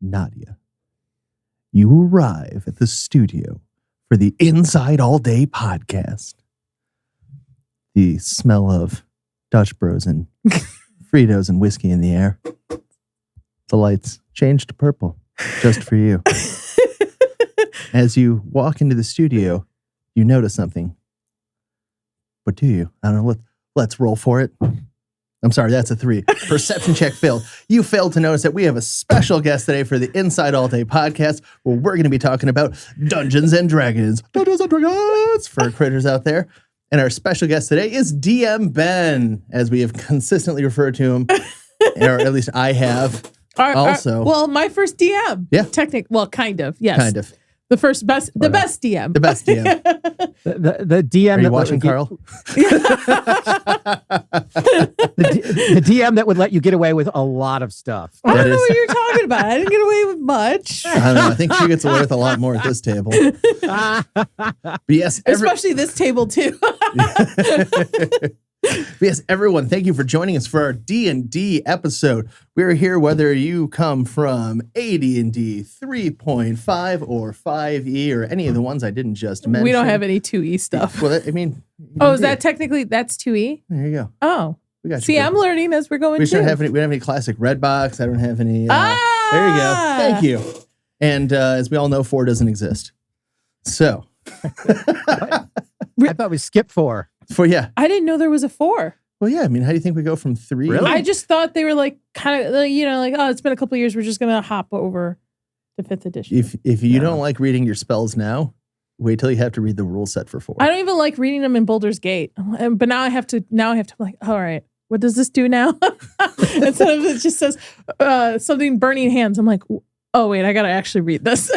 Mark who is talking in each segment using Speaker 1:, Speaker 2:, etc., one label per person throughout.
Speaker 1: Nadia, you arrive at the studio for the Inside All Day podcast. The smell of Dutch Bros and Fritos and whiskey in the air. The lights change to purple just for you. As you walk into the studio, you notice something. What do you? I don't know. Let's roll for it. I'm sorry, that's a 3. Perception check failed. You failed to notice that we have a special guest today for the Inside All Day podcast, where we're going to be talking about Dungeons and Dragons. Dungeons and Dragons for critters out there. And our special guest today is DM Ben, as we have consistently referred to him, or at least I have.
Speaker 2: Well, my first DM.
Speaker 1: Yeah.
Speaker 2: Well, kind of. Yes.
Speaker 1: Kind of.
Speaker 2: The best DM.
Speaker 1: The best DM.
Speaker 3: the DM.
Speaker 1: Are you watching, Carl?
Speaker 3: the DM that would let you get away with a lot of stuff.
Speaker 2: I don't know what you're talking about. I didn't get away with much.
Speaker 1: I don't know. I think she gets away with a lot more at this table. But yes,
Speaker 2: especially this table too.
Speaker 1: Yes, everyone, thank you for joining us for our D&D episode. We're here whether you come from AD&D 3.5 or 5e or any of the ones I didn't just mention.
Speaker 2: We don't have any 2e stuff.
Speaker 1: Well, I mean...
Speaker 2: Oh, is that technically... That's 2e?
Speaker 1: There you go.
Speaker 2: Oh.
Speaker 1: We got
Speaker 2: See, I'm learning as we're going
Speaker 1: we don't have any classic Redbox. I don't have any... There you go. Thank you. And as we all know, 4 doesn't exist. So...
Speaker 3: I thought we skipped 4.
Speaker 2: I didn't know there was a 4.
Speaker 1: Well, yeah. I mean, how do you think we go from 3?
Speaker 3: Really?
Speaker 2: I just thought they were like kind of, oh, it's been a couple of years. We're just going to hop over to 5th edition.
Speaker 1: If you don't like reading your spells now, wait till you have to read the rule set for 4.
Speaker 2: I don't even like reading them in Baldur's Gate. But now I have to like, all right, what does this do now? Instead of it just says something burning hands. I'm like, oh, wait, I got to actually read this.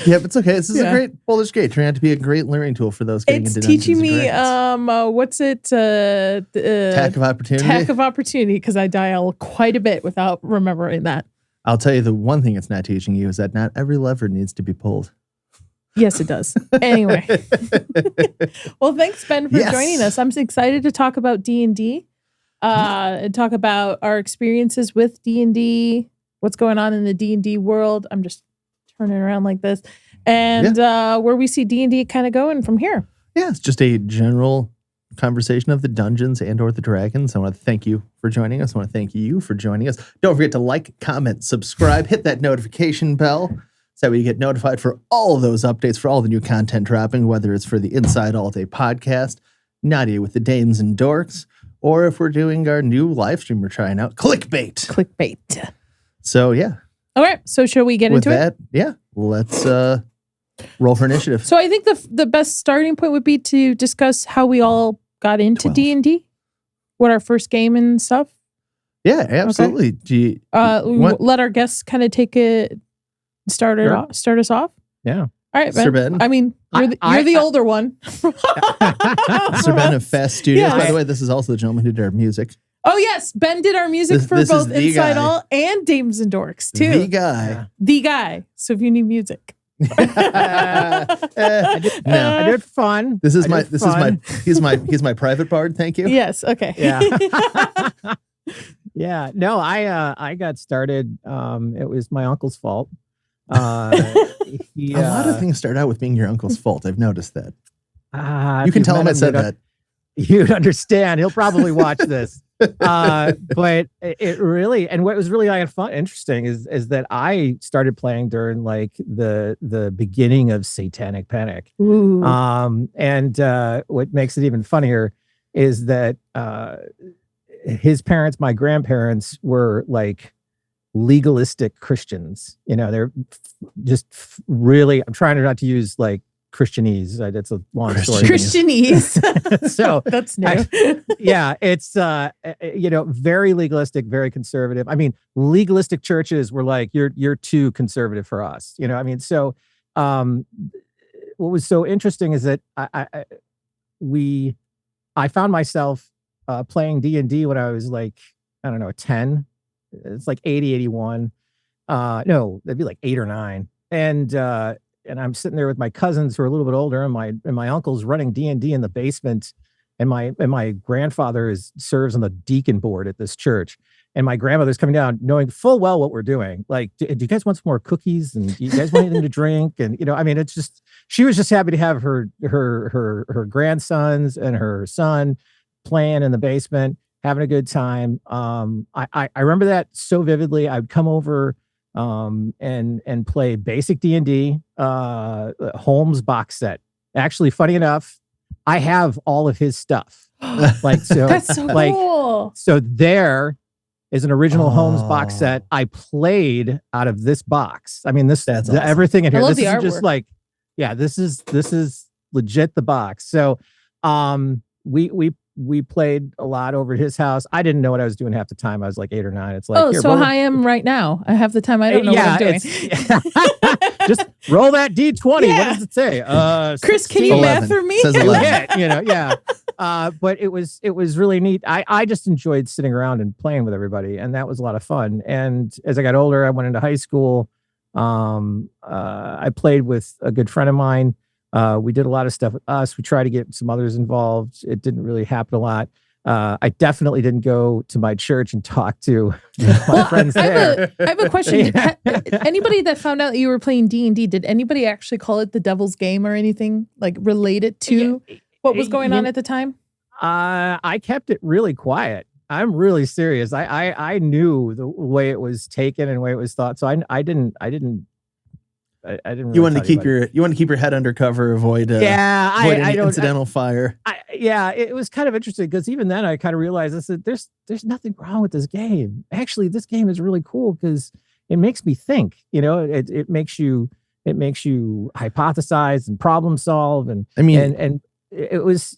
Speaker 1: Yeah, but it's okay. This is a great Baldur's Gate. Turned out to be a great learning tool for those getting into Dungeons and Dragons.
Speaker 2: It's teaching me, what's it?
Speaker 1: Attack of Opportunity?
Speaker 2: Attack of Opportunity, because I dial quite a bit without remembering that.
Speaker 1: I'll tell you the one thing it's not teaching you is that not every lever needs to be pulled.
Speaker 2: Yes, it does. Anyway. Well, thanks, Ben, for joining us. I'm excited to talk about D&D and talk about our experiences with D&D, what's going on in the D&D world. I'm just turning around like this, and where we see D&D kind of going from here.
Speaker 1: Yeah, it's just a general conversation of the Dungeons and or the Dragons. I want to thank you for joining us. I want to thank you for joining us. Don't forget to like, comment, subscribe, hit that notification bell so that way you get notified for all of those updates, for all the new content dropping, whether it's for the Inside All Day podcast, Nadia with the Dames and Dorks, or if we're doing our new live stream we're trying out, Clickbait. So, yeah.
Speaker 2: All right, so shall we get into it?
Speaker 1: Yeah, let's roll for initiative.
Speaker 2: So I think the best starting point would be to discuss how we all got into D&D, what our first game and stuff.
Speaker 1: Yeah, absolutely. Okay. Do you,
Speaker 2: let our guests kind of start us off?
Speaker 3: Yeah.
Speaker 2: All right, Ben.
Speaker 1: Sir Ben.
Speaker 2: I mean, you're the older one.
Speaker 1: Sir Ben of Fast Studios. Yes. By the way, this is also the gentleman who did our music.
Speaker 2: Oh, yes. Ben did our music for both Inside All and Dames and Dorks, too.
Speaker 1: The guy.
Speaker 2: The guy. So if you need music.
Speaker 3: I did fun.
Speaker 1: He's my private bard. Thank you.
Speaker 2: Yes. Okay.
Speaker 3: Yeah. Yeah. No, I got started. It was my uncle's fault.
Speaker 1: A lot of things start out with being your uncle's fault. I've noticed that. You can tell him I said that.
Speaker 3: You'd understand. He'll probably watch this. But it really, and what was really interesting is that I started playing during like the beginning of Satanic Panic.
Speaker 2: Ooh.
Speaker 3: And what makes it even funnier is that his parents, my grandparents, were like legalistic Christians. You know, they're just really, I'm trying not to use like Christianese. That's a long story.
Speaker 2: Christianese.
Speaker 3: So
Speaker 2: that's new.
Speaker 3: It's very legalistic, very conservative. I mean, legalistic churches were like, you're too conservative for us. You know, I mean, so what was so interesting is that I found myself playing D&D when I was like, I don't know, 10. It's like 80, 81. No, that'd be like 8 or 9. And I'm sitting there with my cousins who are a little bit older, and my uncle's running D&D in the basement, and my grandfather serves on the deacon board at this church. and my grandmother's coming down knowing full well what we're doing. Like, do you guys want some more cookies? And do you guys want anything to drink? And, I mean, it's just, she was just happy to have her grandsons and her son playing in the basement, having a good time. I remember that so vividly. I'd come over and play basic D&D, Holmes box set. Actually, funny enough, I have all of his stuff. Like, so
Speaker 2: that's so cool.
Speaker 3: So there is an original Holmes box set. I played out of this box. I mean, that's awesome. Everything in here. This is artwork. Just like, yeah, this is legit the box. So, we played a lot over at his house. I didn't know what I was doing half the time. I was like 8 or 9. It's like,
Speaker 2: so I am right now. I have the time. I don't know what I'm doing.
Speaker 3: Just roll that D20. Yeah. What does it say?
Speaker 2: Chris, can you math for me?
Speaker 1: Says 11.
Speaker 3: Yeah. But it was really neat. I just enjoyed sitting around and playing with everybody, and that was a lot of fun. And as I got older, I went into high school. I played with a good friend of mine. We did a lot of stuff with us. We tried to get some others involved. It didn't really happen a lot. I definitely didn't go to my church and talk to my friends there.
Speaker 2: I have a question. Anybody that found out that you were playing D&D, did anybody actually call it the Devil's Game or anything like related to what was going on at the time?
Speaker 3: I kept it really quiet. I'm really serious. I knew the way it was taken and the way it was thought. So I didn't really
Speaker 1: you wanted to keep your head under cover, avoid any incidental fire.
Speaker 3: It was kind of interesting because even then I kind of realized that there's nothing wrong with this game. Actually, this game is really cool because it makes me think. It makes you hypothesize and problem solve. And I mean, and it was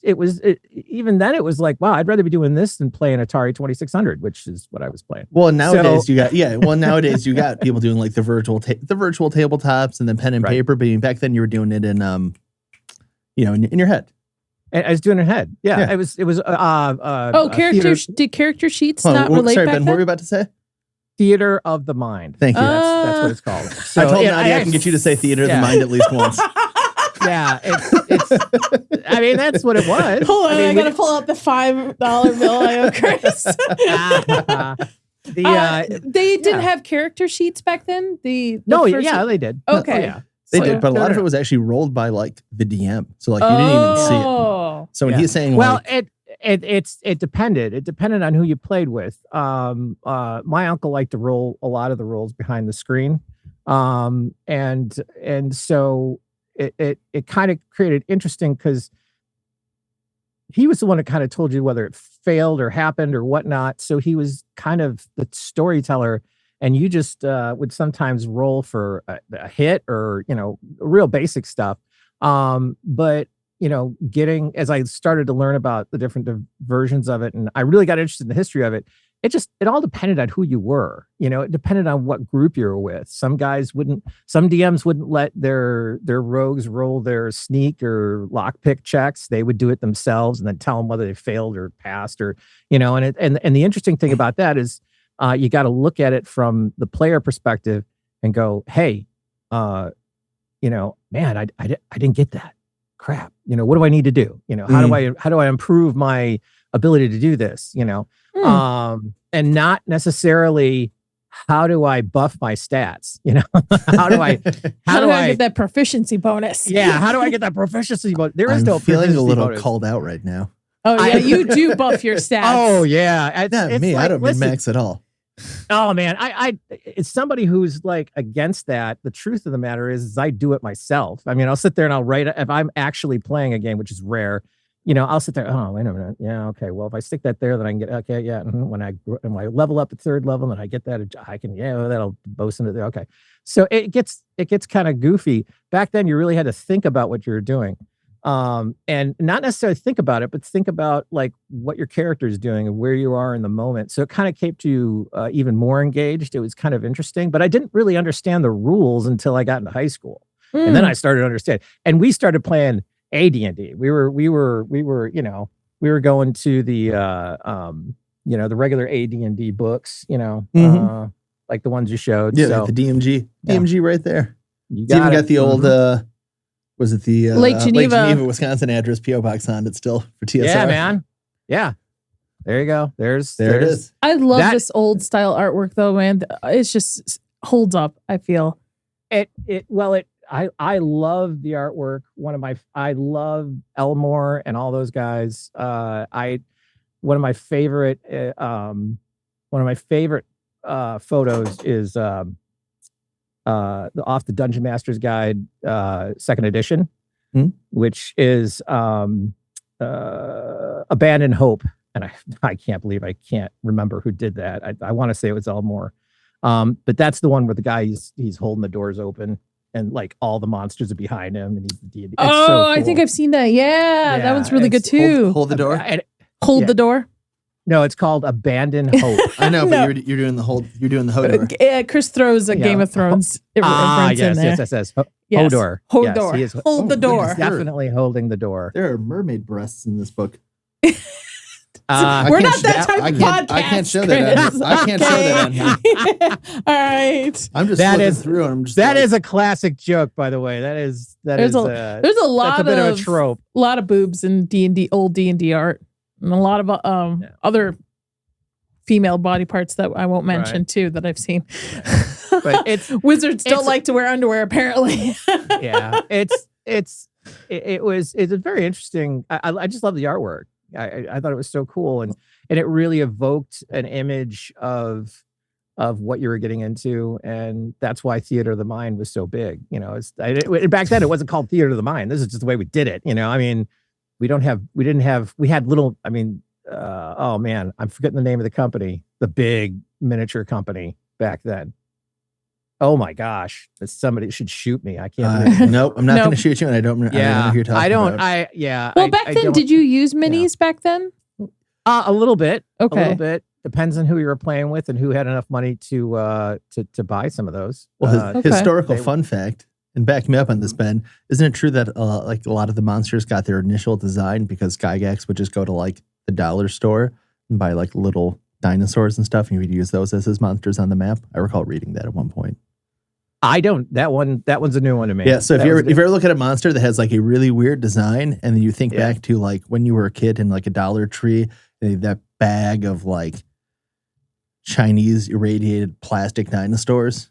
Speaker 3: even then it was like, wow, I'd rather be doing this than playing Atari 2600, which is what I was playing.
Speaker 1: Well, nowadays you got people doing like the virtual tabletops and then pen and paper, but back then you were doing it in in your head.
Speaker 3: I was doing it in head. Yeah. It was
Speaker 2: did character sheets not relate back
Speaker 1: Ben,
Speaker 2: then?
Speaker 1: what were you about to say?
Speaker 3: Theater of the Mind.
Speaker 1: Thank you.
Speaker 3: That's what it's called. So,
Speaker 1: I told Nadia I can get you to say Theater of the Mind at least once.
Speaker 3: Yeah, it's I mean, that's what it was.
Speaker 2: Hold on, I gotta pull out the $5 bill I owe Chris. They didn't have character sheets back then.
Speaker 3: They did.
Speaker 2: Okay.
Speaker 1: They did, but a lot of it was actually rolled by like the DM. So like you didn't even see it. So when he's saying
Speaker 3: it depended. It depended on who you played with. My uncle liked to roll a lot of the rolls behind the screen. And so it kind of created interesting because he was the one that kind of told you whether it failed or happened or whatnot. So he was kind of the storyteller, and you just would sometimes roll for a hit or real basic stuff. But as I started to learn about the different versions of it, and I really got interested in the history of it, it all depended on who you were. It depended on what group you were with. Some DMs wouldn't let their rogues roll their sneak or lockpick checks. They would do it themselves and then tell them whether they failed or passed and the interesting thing about that is you got to look at it from the player perspective and go, hey, man, I didn't get that. Crap. What do I need to do? How do I improve my ability to do this? And not necessarily how do I buff my stats? How do I
Speaker 2: get that proficiency bonus?
Speaker 3: Yeah, how do I get that proficiency bonus? There is
Speaker 1: I'm
Speaker 3: no
Speaker 1: feeling a little
Speaker 3: bonus.
Speaker 1: called out right now.
Speaker 2: Oh yeah, you do buff your stats.
Speaker 3: Oh yeah,
Speaker 1: not me. I don't mean max at all.
Speaker 3: Oh man, I it's somebody who's like against that. The truth of the matter is I do it myself. I mean, I'll sit there and I'll write if I'm actually playing a game, which is rare. I'll sit there. Oh, wait a minute. Yeah, okay. Well, if I stick that there, then I can get. Okay, yeah. When I level up at 3rd level, then I get that. I can. Yeah, that'll boast into there. Okay. So it gets kind of goofy. Back then, you really had to think about what you were doing, and not necessarily think about it, but think about like what your character is doing and where you are in the moment. So it kind of kept you even more engaged. It was kind of interesting, but I didn't really understand the rules until I got into high school, and then I started to understand. And we started playing AD&D. We were going to the the regular AD&D books, like the ones you showed.
Speaker 1: Yeah,
Speaker 3: so,
Speaker 1: the DMG right there.
Speaker 3: You
Speaker 1: got the old was it the
Speaker 2: Lake Geneva,
Speaker 1: Wisconsin address, PO Box on it still for TSR.
Speaker 3: Yeah, man. Yeah. There you go.
Speaker 1: There it is.
Speaker 2: I love
Speaker 3: That-
Speaker 2: this old style artwork though, man. It's just holds up, I feel.
Speaker 3: I love the artwork. I love Elmore and all those guys. One of my favorite photos is off the Dungeon Master's Guide, second edition, which is Abandoned Hope. And I can't believe I can't remember who did that. I want to say it was Elmore. But that's the one where the guy he's holding the doors open and like all the monsters are behind him and he's the D&D.
Speaker 2: Oh,
Speaker 3: so cool.
Speaker 2: I think I've seen that. Yeah, that one's really good too.
Speaker 1: Hold the door.
Speaker 2: Hold the door.
Speaker 3: No, it's called Abandoned Hope.
Speaker 1: I know,
Speaker 2: No.
Speaker 1: but you're doing the hold. You're doing the Hodor.
Speaker 2: Chris throws a Game of Thrones reference in there.
Speaker 3: yes.
Speaker 2: Yes.
Speaker 3: Hodor.
Speaker 2: Hodor.
Speaker 3: Yes,
Speaker 2: Hold the door.
Speaker 3: He's definitely holding the door.
Speaker 1: There are mermaid breasts in this book.
Speaker 2: We're not that type of podcast.
Speaker 1: I can't show that.
Speaker 2: Chris.
Speaker 1: I can't show that on here.
Speaker 2: All right.
Speaker 1: I'm just
Speaker 3: That
Speaker 1: looking
Speaker 3: is-
Speaker 1: through. And I'm just
Speaker 3: That
Speaker 1: like,
Speaker 3: is a classic joke, by the way. There's
Speaker 2: There's a lot
Speaker 3: that's a bit of a trope.
Speaker 2: lot of boobs in D&D, old D&D art, and a lot of other female body parts that I won't mention
Speaker 3: Right.
Speaker 2: too that I've seen.
Speaker 3: But it's
Speaker 2: Wizards don't
Speaker 3: it's-
Speaker 2: like to wear underwear apparently.
Speaker 3: yeah. It's very interesting. I just love the artwork. I thought it was so cool and it really evoked an image of what you were getting into, and that's why Theater of the Mind was so big. You know, back then it wasn't called Theater of the Mind. This is just the way we did it. You know, I mean, we had little. I mean, oh man, I'm forgetting the name of the company, the big miniature company back then. Oh my gosh, somebody should shoot me. I can't.
Speaker 1: nope, I'm not
Speaker 2: Nope.
Speaker 1: going to shoot you, and I don't know who you're talking about.
Speaker 2: Well, back then, did you use minis back then?
Speaker 3: A little bit.
Speaker 2: Okay.
Speaker 3: A little bit. Depends on who you were playing with and who had enough money to buy some of those.
Speaker 1: Well,
Speaker 2: Okay.
Speaker 1: historical
Speaker 3: they-
Speaker 1: fun fact, and back me up on this, Ben. Isn't it true that like a lot of the monsters got their initial design because Gygax would just go to like the dollar store and buy like little dinosaurs and stuff, and he would use those as his monsters on the map? I recall reading that at one point.
Speaker 3: I don't. That one's a new one to me.
Speaker 1: Yeah, so if
Speaker 3: That
Speaker 1: you
Speaker 3: was
Speaker 1: ever look at a monster that has like a really weird design, and then you think
Speaker 3: Yeah.
Speaker 1: back to like when you were a kid in like a Dollar Tree, and that bag of like Chinese irradiated plastic dinosaurs.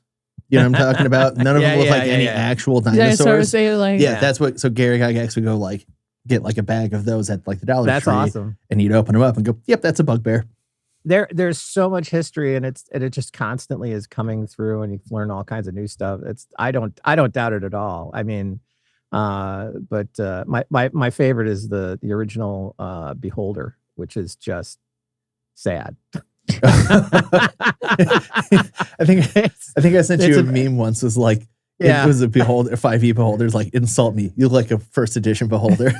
Speaker 1: You know what I'm talking about? None of them look like any actual dinosaurs.
Speaker 2: They were like,
Speaker 1: Yeah, that's what. So Gary Gygax would go like get like a bag of those at like the Dollar
Speaker 3: That's
Speaker 1: Tree,
Speaker 3: awesome.
Speaker 1: and he'd open them up and go, "Yep, that's a bugbear."
Speaker 3: There's so much history, and it just constantly is coming through, and you learn all kinds of new stuff. I don't doubt it at all. I mean, but my favorite is the original Beholder, which is just sad.
Speaker 1: I think I sent
Speaker 3: It's
Speaker 1: you a
Speaker 3: a-
Speaker 1: meme once. Was like
Speaker 3: Yeah.
Speaker 1: it was a beholder, 5e beholders. Like insult me. You look like a first edition beholder.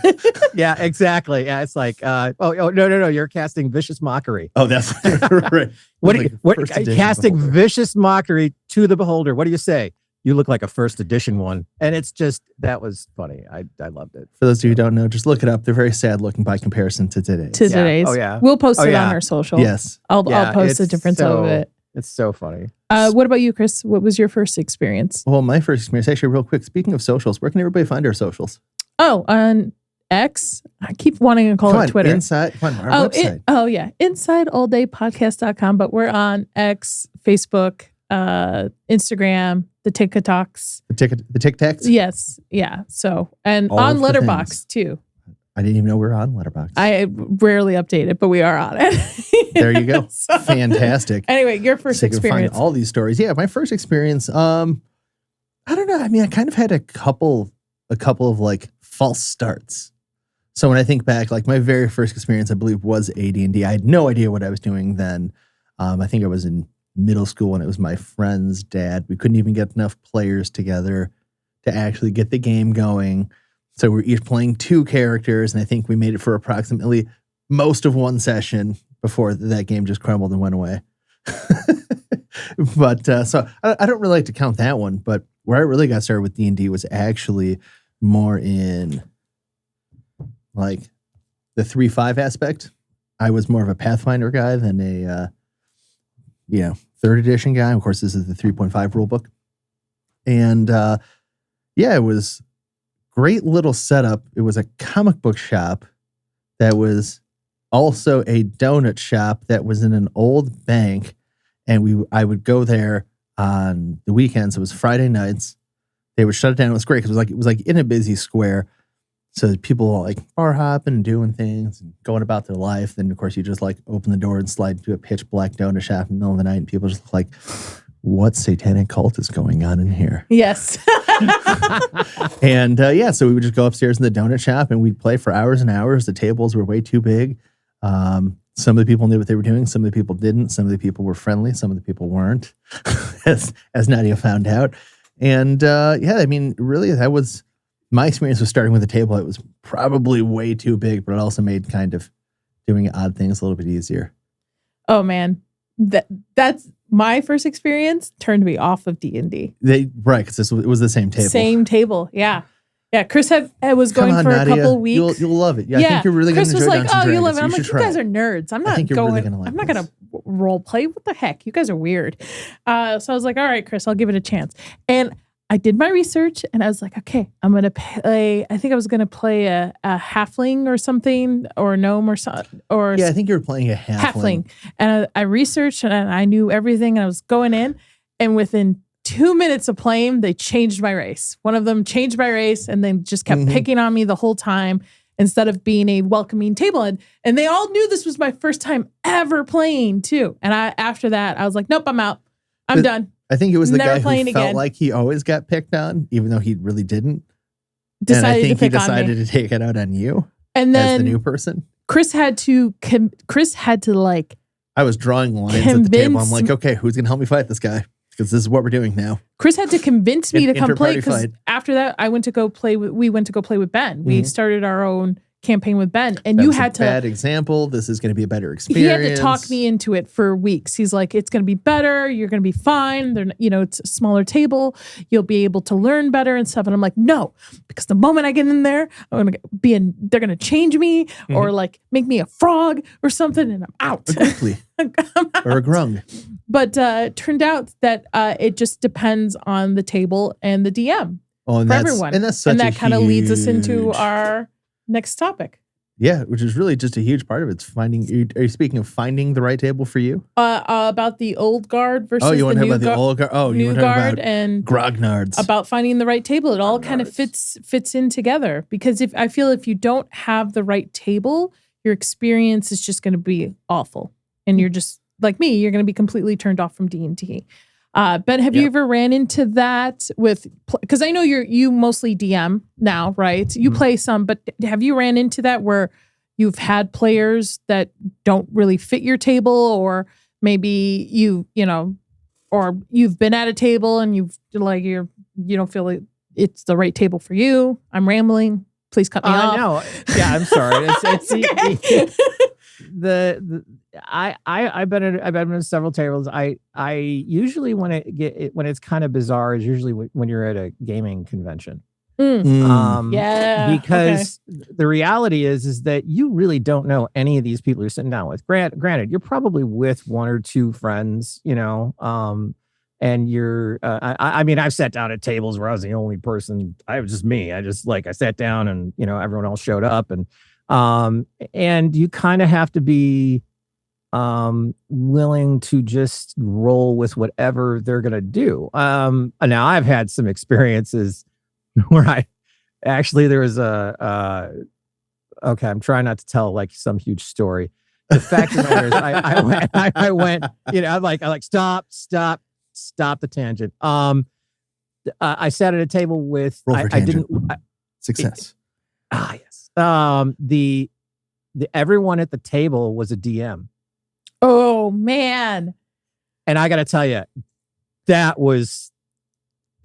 Speaker 3: Yeah, exactly. Yeah, it's like, oh no, you're casting Vicious Mockery.
Speaker 1: Oh, that's right.
Speaker 3: What
Speaker 1: Like
Speaker 3: do you,
Speaker 1: a
Speaker 3: what
Speaker 1: first edition
Speaker 3: casting
Speaker 1: beholder.
Speaker 3: Vicious Mockery to the Beholder? What do you say? You look like a first edition one, and it's just that was funny. I loved it.
Speaker 1: For those of you who don't know, just look it up. They're very sad looking by comparison to today.
Speaker 2: to today's.
Speaker 3: Oh, yeah.
Speaker 2: We'll post
Speaker 3: Oh,
Speaker 2: it
Speaker 3: yeah.
Speaker 2: on our social.
Speaker 1: Yes.
Speaker 2: I'll
Speaker 3: Yeah,
Speaker 2: post a
Speaker 3: it's
Speaker 2: difference
Speaker 3: so-
Speaker 2: of it.
Speaker 3: It's so funny.
Speaker 2: What about you, Chris? What was your first experience?
Speaker 1: Well, my first experience, actually, real quick. Speaking of socials, where can everybody find our socials?
Speaker 2: Oh, on X. I keep wanting to call
Speaker 1: Come
Speaker 2: it
Speaker 1: on,
Speaker 2: Twitter.
Speaker 1: Inside. Come on, our website.
Speaker 2: Yeah. InsideAllDayPodcast.com, but we're on X, Facebook, Instagram, the TikToks.
Speaker 1: The Tic Tacs.
Speaker 2: Yes. Yeah. So, and
Speaker 1: All
Speaker 2: on
Speaker 1: of the
Speaker 2: Letterboxd too.
Speaker 1: I didn't even know we were on Letterboxd.
Speaker 2: I rarely update it, but we are on it.
Speaker 1: There you go.
Speaker 2: So-
Speaker 1: Fantastic.
Speaker 2: Anyway, your first
Speaker 1: So you can
Speaker 2: experience.
Speaker 1: find all these stories. Yeah, my first experience. I don't know. I mean, I kind of had a couple of like false starts. So when I think back, like my very first experience, I believe was AD&D. I had no idea what I was doing then. I think I was in middle school, and it was my friend's dad. We couldn't even get enough players together to actually get the game going. So we were each playing 2 characters, and I think we made it for approximately most of one session before that game just crumbled and went away. But so I don't really like to count that one, but where I really got started with D&D was actually more in like the 3.5 aspect. I was more of a Pathfinder guy than a 3rd edition guy. Of course, this is the 3.5 rule book. And it was great little setup. It was a comic book shop that was also a donut shop that was in an old bank, and I would go there on the weekends. It was Friday nights. They would shut it down. It was great because it was like in a busy square. So people were like bar hopping and doing things and going about their life. Then of course you just like open the door and slide into a pitch black donut shop in the middle of the night, and people just look like, what satanic cult is going on in here?
Speaker 2: Yes.
Speaker 1: And so we would just go upstairs in the donut shop and we'd play for hours and hours. The tables were way too big. Some of the people knew what they were doing. Some of the people didn't. Some of the people were friendly. Some of the people weren't, as Nadia found out. And really, that was my experience with starting with a table. It was probably way too big, but it also made kind of doing odd things a little bit easier.
Speaker 2: Oh man, that's my first experience. Turned me off of D&D.
Speaker 1: Right, because it was the same table.
Speaker 2: Same table, yeah. Chris was going for
Speaker 1: Nadia.
Speaker 2: a couple weeks.
Speaker 1: You'll love it. Yeah, I think you're really going to enjoy Dungeons & Dragons.
Speaker 2: Oh, you'll love it. I'm like, you guys
Speaker 1: it.
Speaker 2: are nerds. I'm not
Speaker 1: going.
Speaker 2: Really I'm not going to role play. What the heck? You guys are weird. So I was like, all right, Chris, I'll give it a chance. And I did my research and I was like, okay, I'm going to play. I think I was going to play a halfling or something, or a gnome or something.
Speaker 1: Yeah, I think you were playing a halfling.
Speaker 2: And I researched and I knew everything. And I was going in, and within 2 minutes of playing, they changed my race. One of them changed my race, and they just kept picking on me the whole time instead of being a welcoming table. And they all knew this was my first time ever playing too. And after that, I was like, nope, I'm out. I'm done.
Speaker 1: I think it was the
Speaker 2: Never
Speaker 1: guy who felt
Speaker 2: again.
Speaker 1: like he always got picked on, even though he really didn't.
Speaker 2: Decided
Speaker 1: and I think
Speaker 2: to pick
Speaker 1: he decided
Speaker 2: on me.
Speaker 1: to take it out on you
Speaker 2: And then
Speaker 1: as the new person.
Speaker 2: Chris had to like
Speaker 1: I was drawing lines at the table. I'm like, okay, who's going to help me fight this guy? Because this is what we're doing now.
Speaker 2: Chris had to convince me to come play, because
Speaker 1: fight.
Speaker 2: after that, we went to go play with Ben. We started our own campaign with Ben, and
Speaker 1: That
Speaker 2: you
Speaker 1: was
Speaker 2: had
Speaker 1: a
Speaker 2: to
Speaker 1: bad example. This is going to be a better experience.
Speaker 2: He had to talk me into it for weeks. He's like, it's going to be better. You're going to be fine. It's a smaller table. You'll be able to learn better and stuff. And I'm like, no, because the moment I get in there, they're going to change me or like make me a frog or something, and I'm out.
Speaker 1: Quickly. Or a grung.
Speaker 2: But turned out that it just depends on the table and the DM
Speaker 1: for
Speaker 2: everyone.
Speaker 1: And
Speaker 2: that kind of leads us into our next topic.
Speaker 1: Yeah, which is really just a huge part of it. It's finding. Are you speaking of finding the right table for you?
Speaker 2: About the old guard versus
Speaker 1: you want
Speaker 2: the
Speaker 1: to
Speaker 2: new
Speaker 1: talk about the old guard? Oh, you want to talk about
Speaker 2: and
Speaker 1: grognards?
Speaker 2: About finding the right table. It all kind of fits in together, because if you don't have the right table, your experience is just going to be awful, and you're just like me. You're going to be completely turned off from D&D. Ben, have you ever ran into that with? Because I know you mostly DM now, right? You play some, but have you ran into that where you've had players that don't really fit your table, or maybe or you've been at a table and you don't feel like it's the right table for you? I'm rambling. Please cut me off.
Speaker 3: No, yeah, I'm sorry. It's
Speaker 2: okay.
Speaker 3: I've been in several tables. I usually when it's kind of bizarre is usually when you're at a gaming convention. Because the reality is that you really don't know any of these people you're sitting down with. Granted, you're probably with one or two friends, and you're. I mean, I've sat down at tables where I was the only person. I was just me. I sat down, and everyone else showed up, and you kind of have to be willing to just roll with whatever they're gonna do. Now I've had some experiences where there was I'm trying not to tell like some huge story. The fact of the matter is I went, I'm like, stop the tangent. I sat at a table with,
Speaker 1: success.
Speaker 3: Yes. The everyone at the table was a DM.
Speaker 2: Oh man.
Speaker 3: And I got to tell you, that was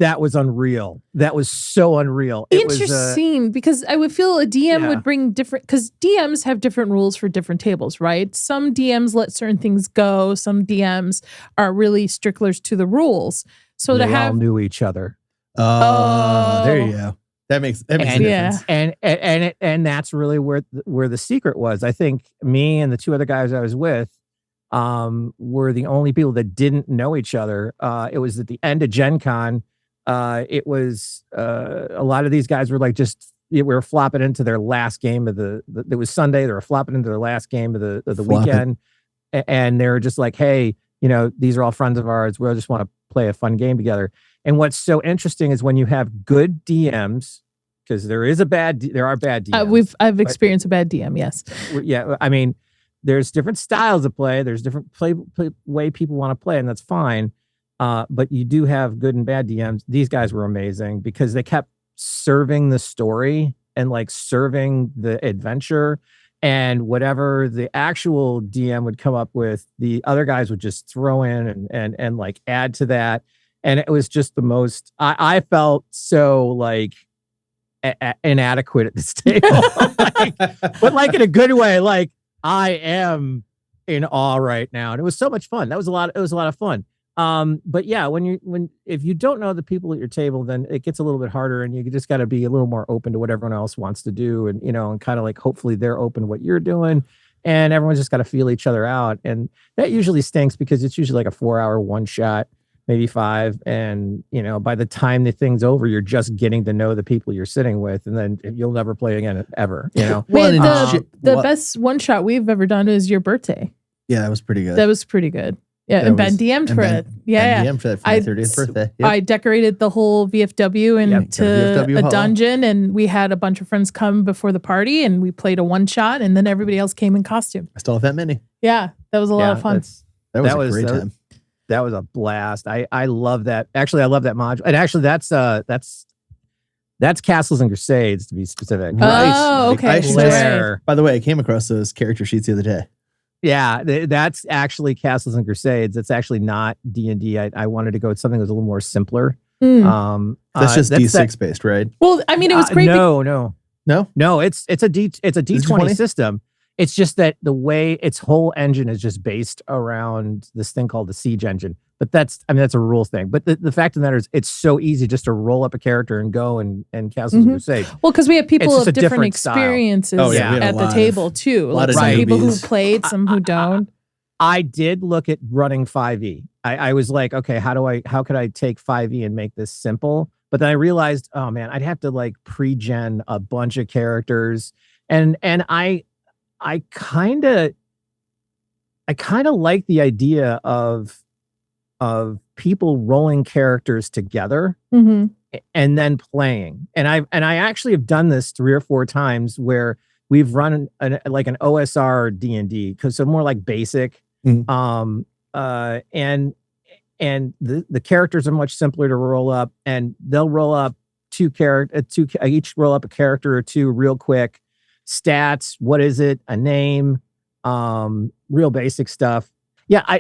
Speaker 3: unreal. That was so unreal.
Speaker 2: Interesting, because I would feel a DM would bring different, because DMs have different rules for different tables, right? Some DMs let certain things go. Some DMs are really sticklers to the rules. So
Speaker 3: they all knew each other.
Speaker 1: Oh, there you go. That makes a difference.
Speaker 3: And that's really where the secret was. I think me and the two other guys I was with were the only people that didn't know each other. It was at the end of Gen Con. It was a lot of these guys were like just we were flopping into their last game of it was Sunday. They were flopping into their last game of the weekend. And they were just like, hey, these are all friends of ours. We just want to play a fun game together. And what's so interesting is when you have good DMs, because there are bad DMs.
Speaker 2: I've experienced a bad DM. Yes.
Speaker 3: Yeah. I mean, there's different styles of play. There's different play way people want to play, and that's fine. But you do have good and bad DMs. These guys were amazing because they kept serving the story and like serving the adventure, and whatever the actual DM would come up with, the other guys would just throw in and like add to that. And it was just the most, I felt so like inadequate at this table, but like in a good way. Like I am in awe right now. And it was so much fun. It was a lot of fun. But yeah, if you don't know the people at your table, then it gets a little bit harder, and you just got to be a little more open to what everyone else wants to do. And, and kind of like, hopefully they're open to what you're doing, and everyone's just got to feel each other out. And that usually stinks because it's usually like a 4-hour one shot, maybe 5. And, by the time the thing's over, you're just getting to know the people you're sitting with, and then you'll never play again ever,
Speaker 2: Well, the best one shot we've ever done is your birthday.
Speaker 1: Yeah, that was pretty good.
Speaker 2: That was pretty good. Yeah, and Ben DM'd for it. Yeah,
Speaker 1: Ben DM'd for my 30th birthday. Yep.
Speaker 2: I decorated the whole VFW into VFW a dungeon, and we had a bunch of friends come before the party, and we played a one shot, and then everybody else came in costume.
Speaker 1: I still have that many.
Speaker 2: Yeah, that was a lot of fun.
Speaker 1: That was a great time.
Speaker 3: That was a blast. I love that. Actually, I love that module. And actually, that's Castles and Crusades, to be specific.
Speaker 2: Oh, okay.
Speaker 1: By the way, I came across those character sheets the other day.
Speaker 3: Yeah, that's actually Castles and Crusades. It's actually not D&D. I wanted to go with something that was a little more simpler.
Speaker 1: That's just D6 based, right?
Speaker 2: Well, I mean, it was great.
Speaker 3: No. It's a D20 system. It's just that the way its whole engine is just based around this thing called the Siege engine. But that's a rule thing. But the fact of the matter is, it's so easy just to roll up a character and go and Castles and Crusades.
Speaker 2: Well, because we have people of different experiences at the table too. Like some people who played, some who don't.
Speaker 3: I did look at running 5e. I was like, okay, how could I take 5e and make this simple? But then I realized, oh man, I'd have to like pre-gen a bunch of characters, and I kind of like the idea of people rolling characters together and then playing. And I actually have done this 3 or 4 times where we've run an OSR D&D, because so more like basic. And the characters are much simpler to roll up, and they'll roll up each roll up a character or 2 real quick. Stats, what is it? A name, real basic stuff. Yeah,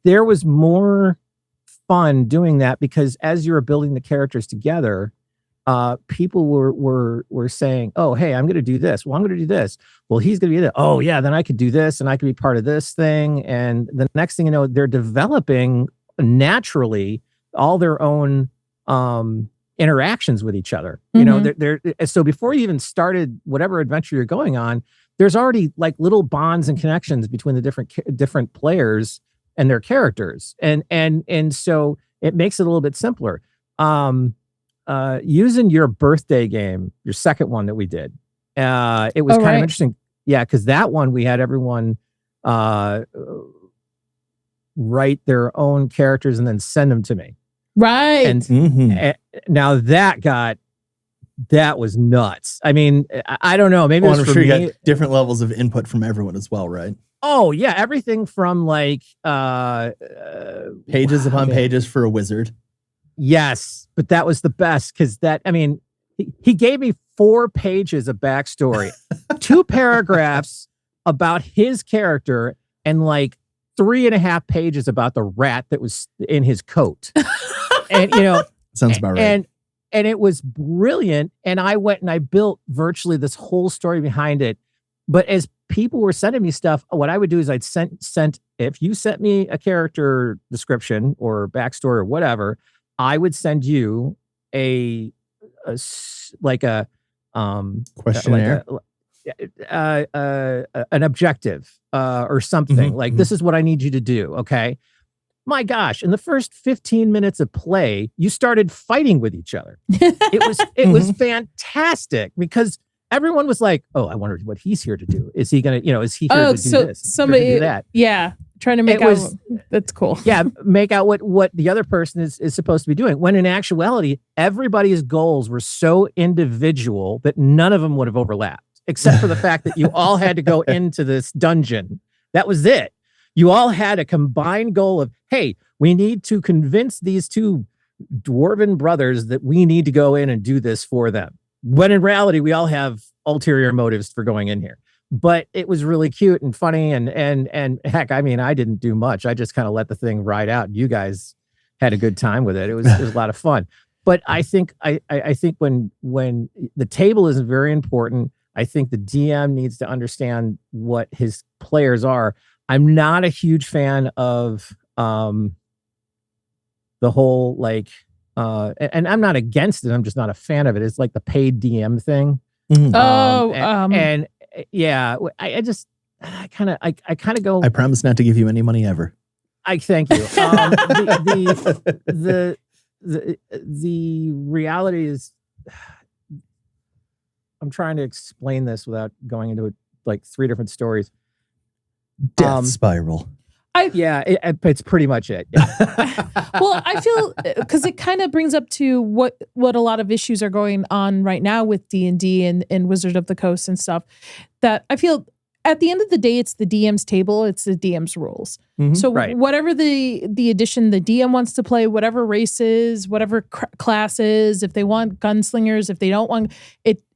Speaker 3: there was more fun doing that, because as you were building the characters together, people were saying, "Oh, hey, I'm going to do this. Well, I'm going to do this. Well, he's going to be that. Oh, yeah, then I could do this, and I could be part of this thing." And the next thing you know, they're developing naturally all their own interactions with each other. They're so before you even started whatever adventure you're going on, there's already like little bonds and connections between the different players and their characters, and so it makes it a little bit simpler. Using your birthday game, your second one that we did, it was kind of interesting. Yeah, because that one we had everyone write their own characters and then send them to me.
Speaker 2: Right.
Speaker 3: And now that was nuts. I mean, I don't know. Maybe
Speaker 1: I'm sure you got different levels of input from everyone as well, right?
Speaker 3: Oh yeah, everything from like
Speaker 1: pages upon pages for a wizard.
Speaker 3: Yes, but that was the best, because he gave me 4 pages of backstory, 2 paragraphs about his character, and like 3.5 pages about the rat that was in his coat. And
Speaker 1: sounds about right.
Speaker 3: And it was brilliant. And I went and I built virtually this whole story behind it. But as people were sending me stuff, what I would do is I'd sent if you sent me a character description or backstory or whatever, I would send you a
Speaker 1: questionnaire,
Speaker 3: an objective or something like, this is what I need you to do. Okay. my gosh, in the first 15 minutes of play, you started fighting with each other. It was fantastic because everyone was like, oh, I wonder what he's here to do. Is he going to, is he here to do this?
Speaker 2: Somebody,
Speaker 3: to do that?
Speaker 2: Yeah. Trying to make out. That's cool.
Speaker 3: Yeah. Make out what the other person is supposed to be doing. When in actuality, everybody's goals were so individual that none of them would have overlapped, except for the fact that you all had to go into this dungeon. That was it. You all had a combined goal of, hey, we need to convince these two dwarven brothers that we need to go in and do this for them. When in reality, we all have ulterior motives for going in here. But it was really cute and funny. And heck, I mean, I didn't do much. I just kind of let the thing ride out. You guys had a good time with it. It was a lot of fun. But I think I think when the table is very important, I think the DM needs to understand what his players are. I'm not a huge fan of the whole and I'm not against it. I'm just not a fan of it. It's like the paid DM thing.
Speaker 1: Mm-hmm.
Speaker 3: Yeah, I kind of go.
Speaker 1: I promise not to give you any money ever.
Speaker 3: I thank you. The reality is, I'm trying to explain this without going into like 3 different stories.
Speaker 1: Death spiral.
Speaker 3: It's pretty much it. Yeah.
Speaker 2: Well, I feel because it kind of brings up to what a lot of issues are going on right now with D&D and Wizard of the Coast and stuff, that I feel at the end of the day, it's the DM's table, it's the DM's rules. Mm-hmm. So whatever the edition the DM wants to play, whatever races, whatever classes, if they want gunslingers, if they don't want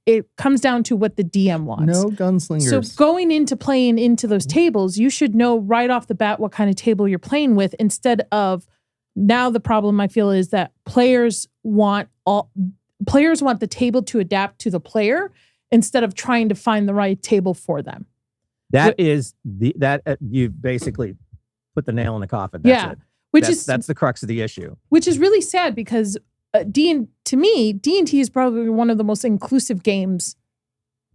Speaker 2: it comes down to what the DM wants.
Speaker 1: No gunslingers.
Speaker 2: So going into playing into those tables, you should know right off the bat what kind of table you're playing with, instead of now the problem I feel is that players want the table to adapt to the player instead of trying to find the right table for them. You basically put the nail in the coffin. That's it. That's the crux of the issue. Which is really sad because to me, D&T is probably one of the most inclusive games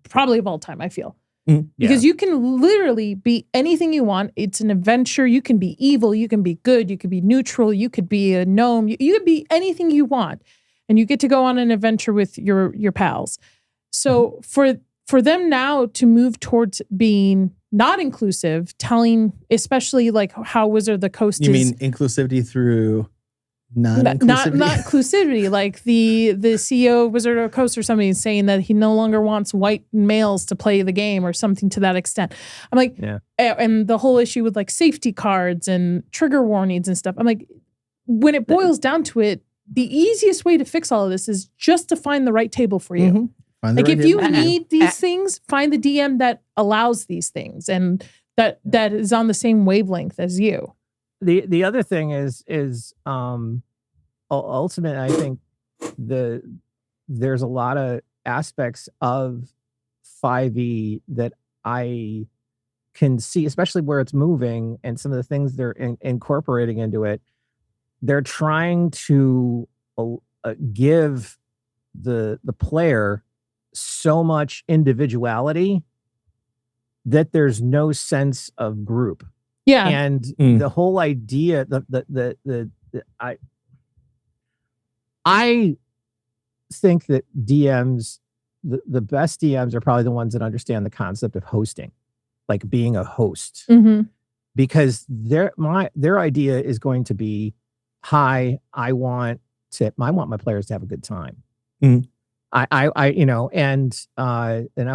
Speaker 2: probably of all time, I feel. Because you can literally be anything you want. It's an adventure. You can be evil. You can be good. You could be neutral. You could be a gnome. You could be anything you want. And you get to go on an adventure with your pals. So for them now to move towards being not inclusive, telling, especially like how Wizard of the Coast is.
Speaker 1: You mean inclusivity through... Not
Speaker 2: inclusivity, like the CEO of Wizard of the Coast or somebody is saying that he no longer wants white males to play the game or something to that extent. I'm like, and the whole issue with like safety cards and trigger warnings and stuff. I'm like, when it boils down to it, the easiest way to fix all of this is just to find the right table for you.
Speaker 1: Mm-hmm.
Speaker 2: Like if you need these things, find the DM that allows these things and that is on the same wavelength as you.
Speaker 3: The other thing is ultimately, I think there's a lot of aspects of 5e that I can see, especially where it's moving and some of the things they're incorporating into it. They're trying to give the player so much individuality that there's no sense of group.
Speaker 2: Yeah.
Speaker 3: And the whole idea, I think that DMs, the best DMs are probably the ones that understand the concept of hosting, like being a host, because their idea is going to be, hi, I want my players to have a good time. And I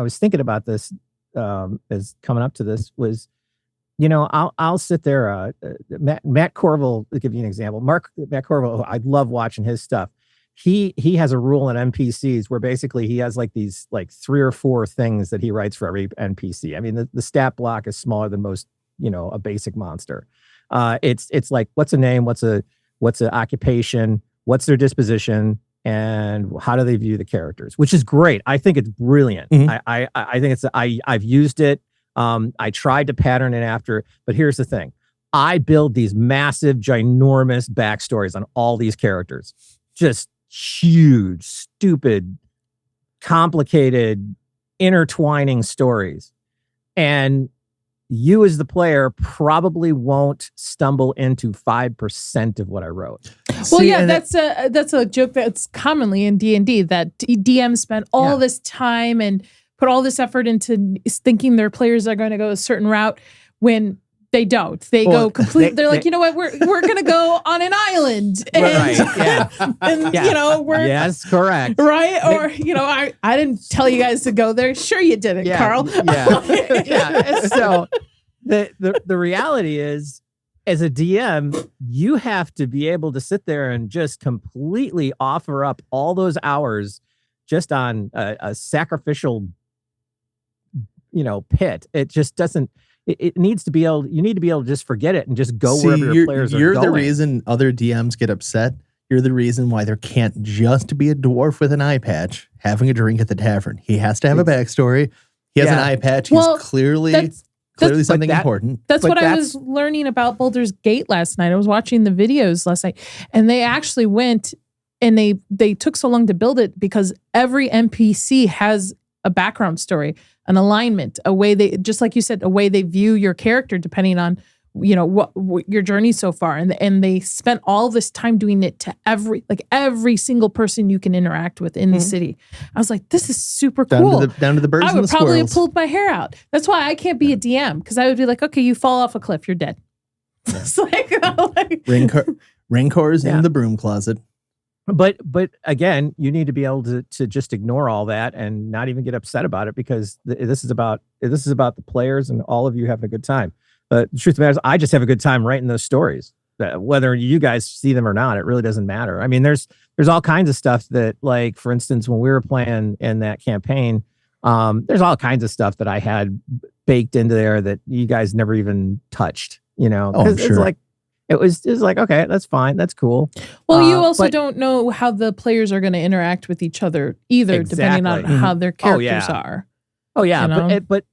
Speaker 3: was thinking about this as coming up to this was, I'll sit there. Matt Corville, to give you an example. Matt Corville, I love watching his stuff. He has a rule in NPCs where basically he has like these 3 or 4 things that he writes for every NPC. I mean, the stat block is smaller than most, a basic monster. It's like, what's a name? What's an occupation? What's their disposition? And how do they view the characters? Which is great. I think it's brilliant. I think I've used it. I tried to pattern it after, but here's the thing. I build these massive, ginormous backstories on all these characters. Just huge, stupid, complicated, intertwining stories. And you as the player probably won't stumble into 5% of what I wrote.
Speaker 2: Well, that's a joke that's commonly in D&D, that DMs spend all this time and put all this effort into thinking their players are going to go a certain route when they don't. They go complete. They're like, you know what? We're going to go on an island, and, you know,
Speaker 3: yes, correct,
Speaker 2: right? Or you know, I didn't tell you guys to go there. Sure, you didn't, Carl.
Speaker 3: And so the reality is, as a DM, you have to be able to sit there and just completely offer up all those hours just on a sacrificial, pit. It just doesn't. It needs to be able. You need to be able to just forget it and just go wherever your players are going.
Speaker 1: You're the reason other DMs get upset. You're the reason why there can't just be a dwarf with an eye patch having a drink at the tavern. He has to have a backstory. He has an eye patch. He's clearly something important.
Speaker 2: That's what I was learning about Baldur's Gate last night. I was watching the videos last night, and they actually went and they took so long to build it because every NPC has a background story, an alignment, a way they, just like you said, a way they view your character depending on, what your journey so far. And they spent all this time doing it to every single person you can interact with in the city. I was like, this is super cool.
Speaker 1: Down to the birds and the squirrels.
Speaker 2: I would probably have pulled my hair out. That's why I can't be a DM, because I would be like, okay, you fall off a cliff, you're dead. It's like
Speaker 1: Rancor's in the broom closet.
Speaker 3: But again, you need to be able to just ignore all that and not even get upset about it, because this is about the players and all of you having a good time. But the truth of the matter is, I just have a good time writing those stories. Whether you guys see them or not, it really doesn't matter. I mean, there's all kinds of stuff that, like, for instance, when we were playing in that campaign, there's all kinds of stuff that I had baked into there that you guys never even touched.
Speaker 1: I'm sure.
Speaker 3: It was like, okay, that's fine. That's cool.
Speaker 2: Well, you also don't know how the players are going to interact with each other either, depending on how their characters are.
Speaker 3: Oh yeah. But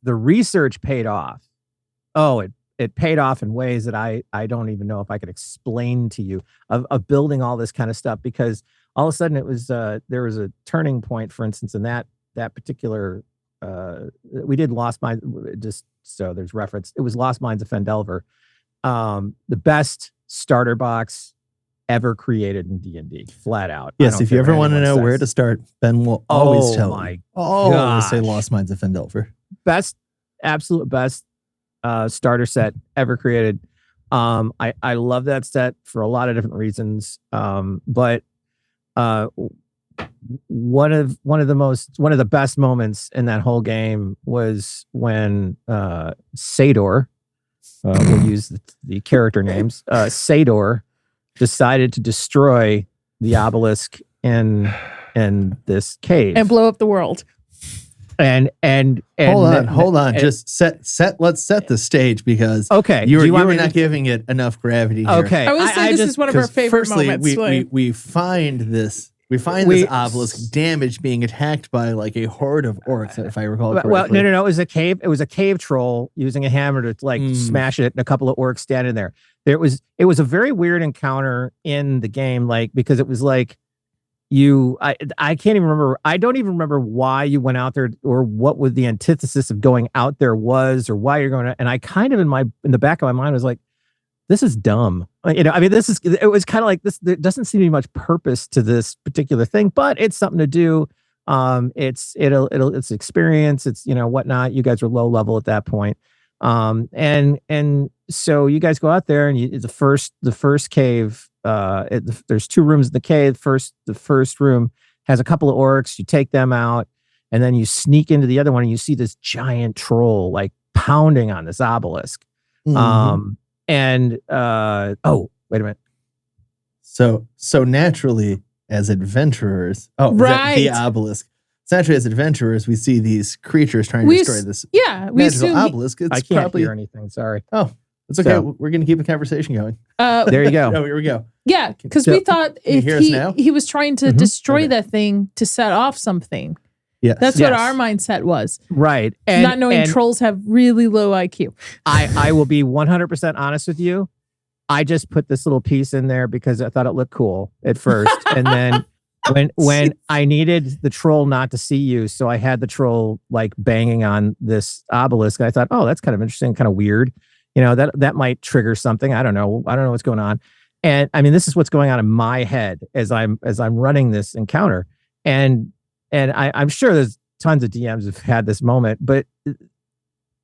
Speaker 3: the research paid off. Oh, it paid off in ways that I don't even know if I could explain to you of building all this kind of stuff, because all of a sudden it was, there was a turning point, for instance, in that particular, we did Lost Mines, just so there's reference. It was Lost Mines of Phandelver, the best starter box ever created in D&D, flat out.
Speaker 1: Yes, if you ever want to know where to start, Ben will always tell you. Always say Lost Mines of Phandelver.
Speaker 3: Absolute best starter set ever created. I love that set for a lot of different reasons. But one of the best moments in that whole game was when Sador, we'll use the character names, Sador decided to destroy the obelisk in this cave
Speaker 2: and blow up the world.
Speaker 3: And
Speaker 1: hold on. Just let's set the stage, because you were not giving it enough gravity here.
Speaker 3: Okay.
Speaker 2: I would say this is one of our favorite moments.
Speaker 1: We find this obelisk damaged, being attacked by like a horde of orcs, if I recall correctly.
Speaker 3: Well, no. It was a cave. It was a cave troll using a hammer to smash it, and a couple of orcs standing there. It was a very weird encounter in the game, because it was like I can't even remember. I don't even remember why you went out there, or what was the antithesis of going out there was, or why you're going to. And I kind of in the back of my mind was like, this is dumb. It was kind of like this. There doesn't seem to be much purpose to this particular thing, but it's something to do. It's experience. It's, whatnot. You guys were low level at that point. And so you guys go out there, and the first cave, there's two rooms in the cave. The first room has a couple of orcs. You take them out, and then you sneak into the other one, and you see this giant troll like pounding on this obelisk.
Speaker 1: Mm-hmm.
Speaker 3: Wait a minute.
Speaker 1: So naturally, as adventurers,
Speaker 2: right,
Speaker 1: the obelisk. So naturally, as adventurers, we see these creatures trying to destroy this.
Speaker 2: Yeah, we assume
Speaker 1: obelisk.
Speaker 3: I can't hear anything. Sorry.
Speaker 1: Oh, it's okay. We're going to keep the conversation going.
Speaker 3: There you go.
Speaker 1: Oh, here we go.
Speaker 2: Yeah, because we thought if he was trying to destroy that thing to set off something.
Speaker 1: Yes.
Speaker 2: That's what our mindset was.
Speaker 3: Right.
Speaker 2: Not knowing trolls have really low IQ.
Speaker 3: I will be 100% honest with you. I just put this little piece in there because I thought it looked cool at first. And then when I needed the troll not to see you, so I had the troll like banging on this obelisk. I thought, oh, that's kind of interesting, kind of weird. That might trigger something. I don't know what's going on. And I mean, this is what's going on in my head as I'm running this encounter. And I'm sure there's tons of DMs have had this moment, but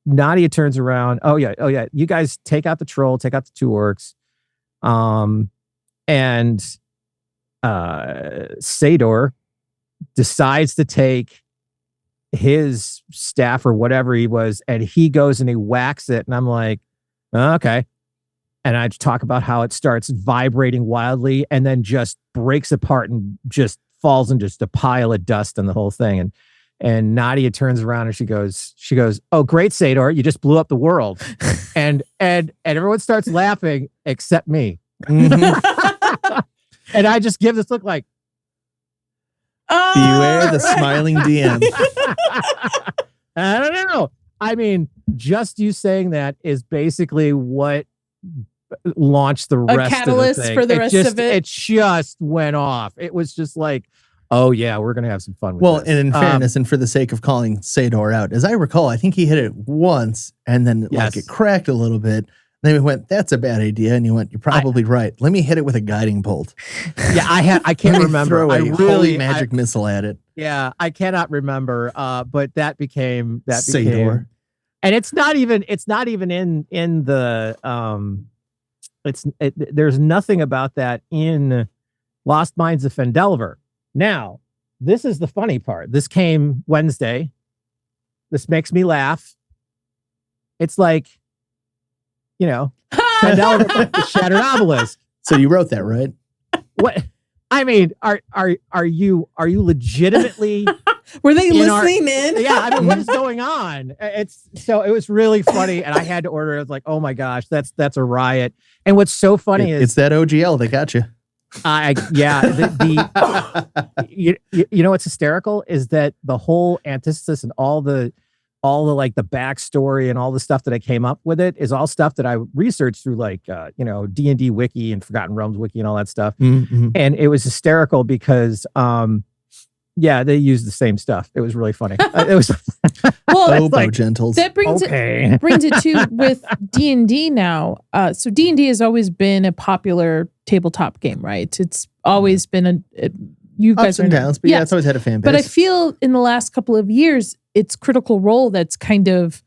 Speaker 3: Nadia turns around. Oh yeah. You guys take out the troll, take out the 2 orcs. And Sador decides to take his staff or whatever he was, and he goes and he whacks it. And I'm like, oh, okay. And I talk about how it starts vibrating wildly and then just breaks apart and just falls into just a pile of dust and the whole thing. And Nadia turns around and she goes, oh, great, Sador, you just blew up the world. and everyone starts laughing except me. Mm-hmm. And I just give this look like,
Speaker 1: beware the smiling DM.
Speaker 3: I don't know. I mean, just you saying that is basically what launched the rest
Speaker 2: catalyst
Speaker 3: of the thing.
Speaker 2: For the rest of it.
Speaker 3: It just went off. It was just like, oh yeah, we're gonna have some fun with this.
Speaker 1: And in fairness, and for the sake of calling Sador out, as I recall, I think he hit it once and then like it cracked a little bit. Then we went, that's a bad idea. And you went, you're probably right. Let me hit it with a guiding bolt.
Speaker 3: Yeah, I can't remember.
Speaker 1: Throw a holy magic missile at it.
Speaker 3: Yeah, I cannot remember. But that became
Speaker 1: Sador.
Speaker 3: And it's not even in the there's nothing about that in Lost Mines of Phandelver. Now, this is the funny part. This came Wednesday. This makes me laugh. It's like, Phandelver, the Shattered Obelisk.
Speaker 1: So you wrote that, right?
Speaker 3: What? I mean, are you legitimately?
Speaker 2: Were they listening in?
Speaker 3: Yeah, I mean, what is going on? It was really funny, and I had to order it. I was like, oh my gosh, that's a riot. And what's so funny is
Speaker 1: it's that OGL that got you.
Speaker 3: You know what's hysterical is that the whole antithesis and all the like the backstory and all the stuff that I came up with it is all stuff that I researched through like D&D wiki and Forgotten Realms wiki and all that stuff.
Speaker 1: Mm-hmm.
Speaker 3: And it was hysterical because they used the same stuff. It was really funny. It was
Speaker 1: gentles.
Speaker 2: That brings it to with D&D now. So D&D has always been a popular tabletop game, right? It's always been you guys
Speaker 1: ups and downs, but it's always had a fan base.
Speaker 2: But I feel in the last couple of years, it's Critical Role that's kind of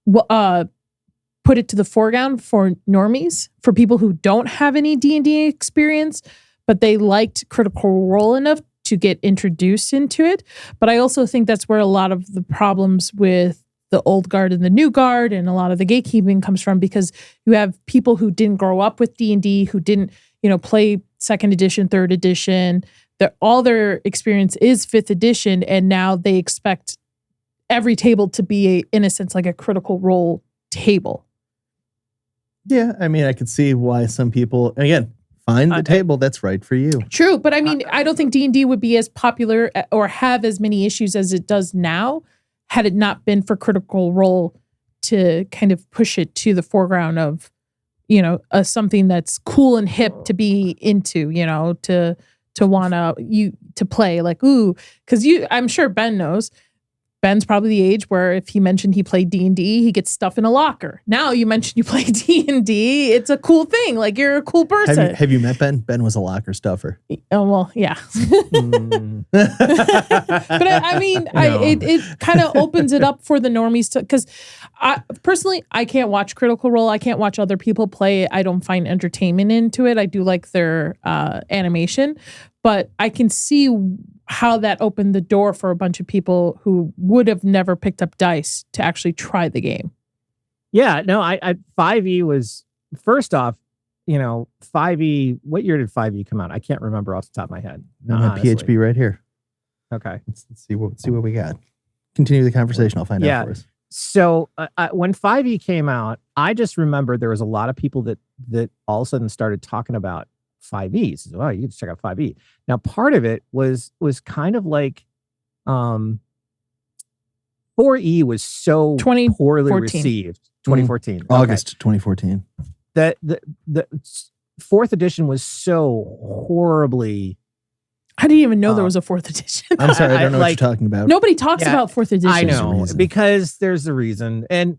Speaker 2: put it to the foreground for normies, for people who don't have any D&D experience, but they liked Critical Role enough to get introduced into it. But I also think that's where a lot of the problems with the old guard and the new guard and a lot of the gatekeeping comes from, because you have people who didn't grow up with D&D, who didn't, play 2nd edition, 3rd edition. All their experience is 5th edition, and now they expect every table to be, in a sense, like a Critical Role table.
Speaker 1: Yeah, I mean, I could see why some people, again, find the table that's right for you.
Speaker 2: True, but I mean, I don't think D&D would be as popular or have as many issues as it does now had it not been for Critical Role to kind of push it to the foreground of, something that's cool and hip to be into, to want to play, like, ooh, because I'm sure Ben knows. Ben's probably the age where if he mentioned he played D&D, he gets stuff in a locker. Now you mentioned you play D&D, it's a cool thing. Like, you're a cool person.
Speaker 1: Have you met Ben? Ben was a locker stuffer.
Speaker 2: Oh, well, yeah. But I mean, no. It kind of opens it up for the normies to, because personally, I can't watch Critical Role. I can't watch other people play. I don't find entertainment into it. I do like their animation, but I can see how that opened the door for a bunch of people who would have never picked up dice to actually try the game.
Speaker 3: Yeah, no, I 5e was, first off, 5e, what year did 5e come out? I can't remember off the top of my head.
Speaker 1: I have PHB right here.
Speaker 3: Okay.
Speaker 1: Let's see what we got. Continue the conversation. I'll find out for us.
Speaker 3: So when 5e came out, I just remember there was a lot of people that all of a sudden started talking about 5e. So, oh, you can check out 5e. Now, part of it was kind of like 4e was so poorly received. 2014.
Speaker 1: August 2014.
Speaker 3: That the 4th edition was so horribly
Speaker 2: I didn't even know there was a 4th edition.
Speaker 1: I'm sorry, I don't know what you're talking about.
Speaker 2: Nobody talks about 4th edition.
Speaker 3: I know, because there's a reason. And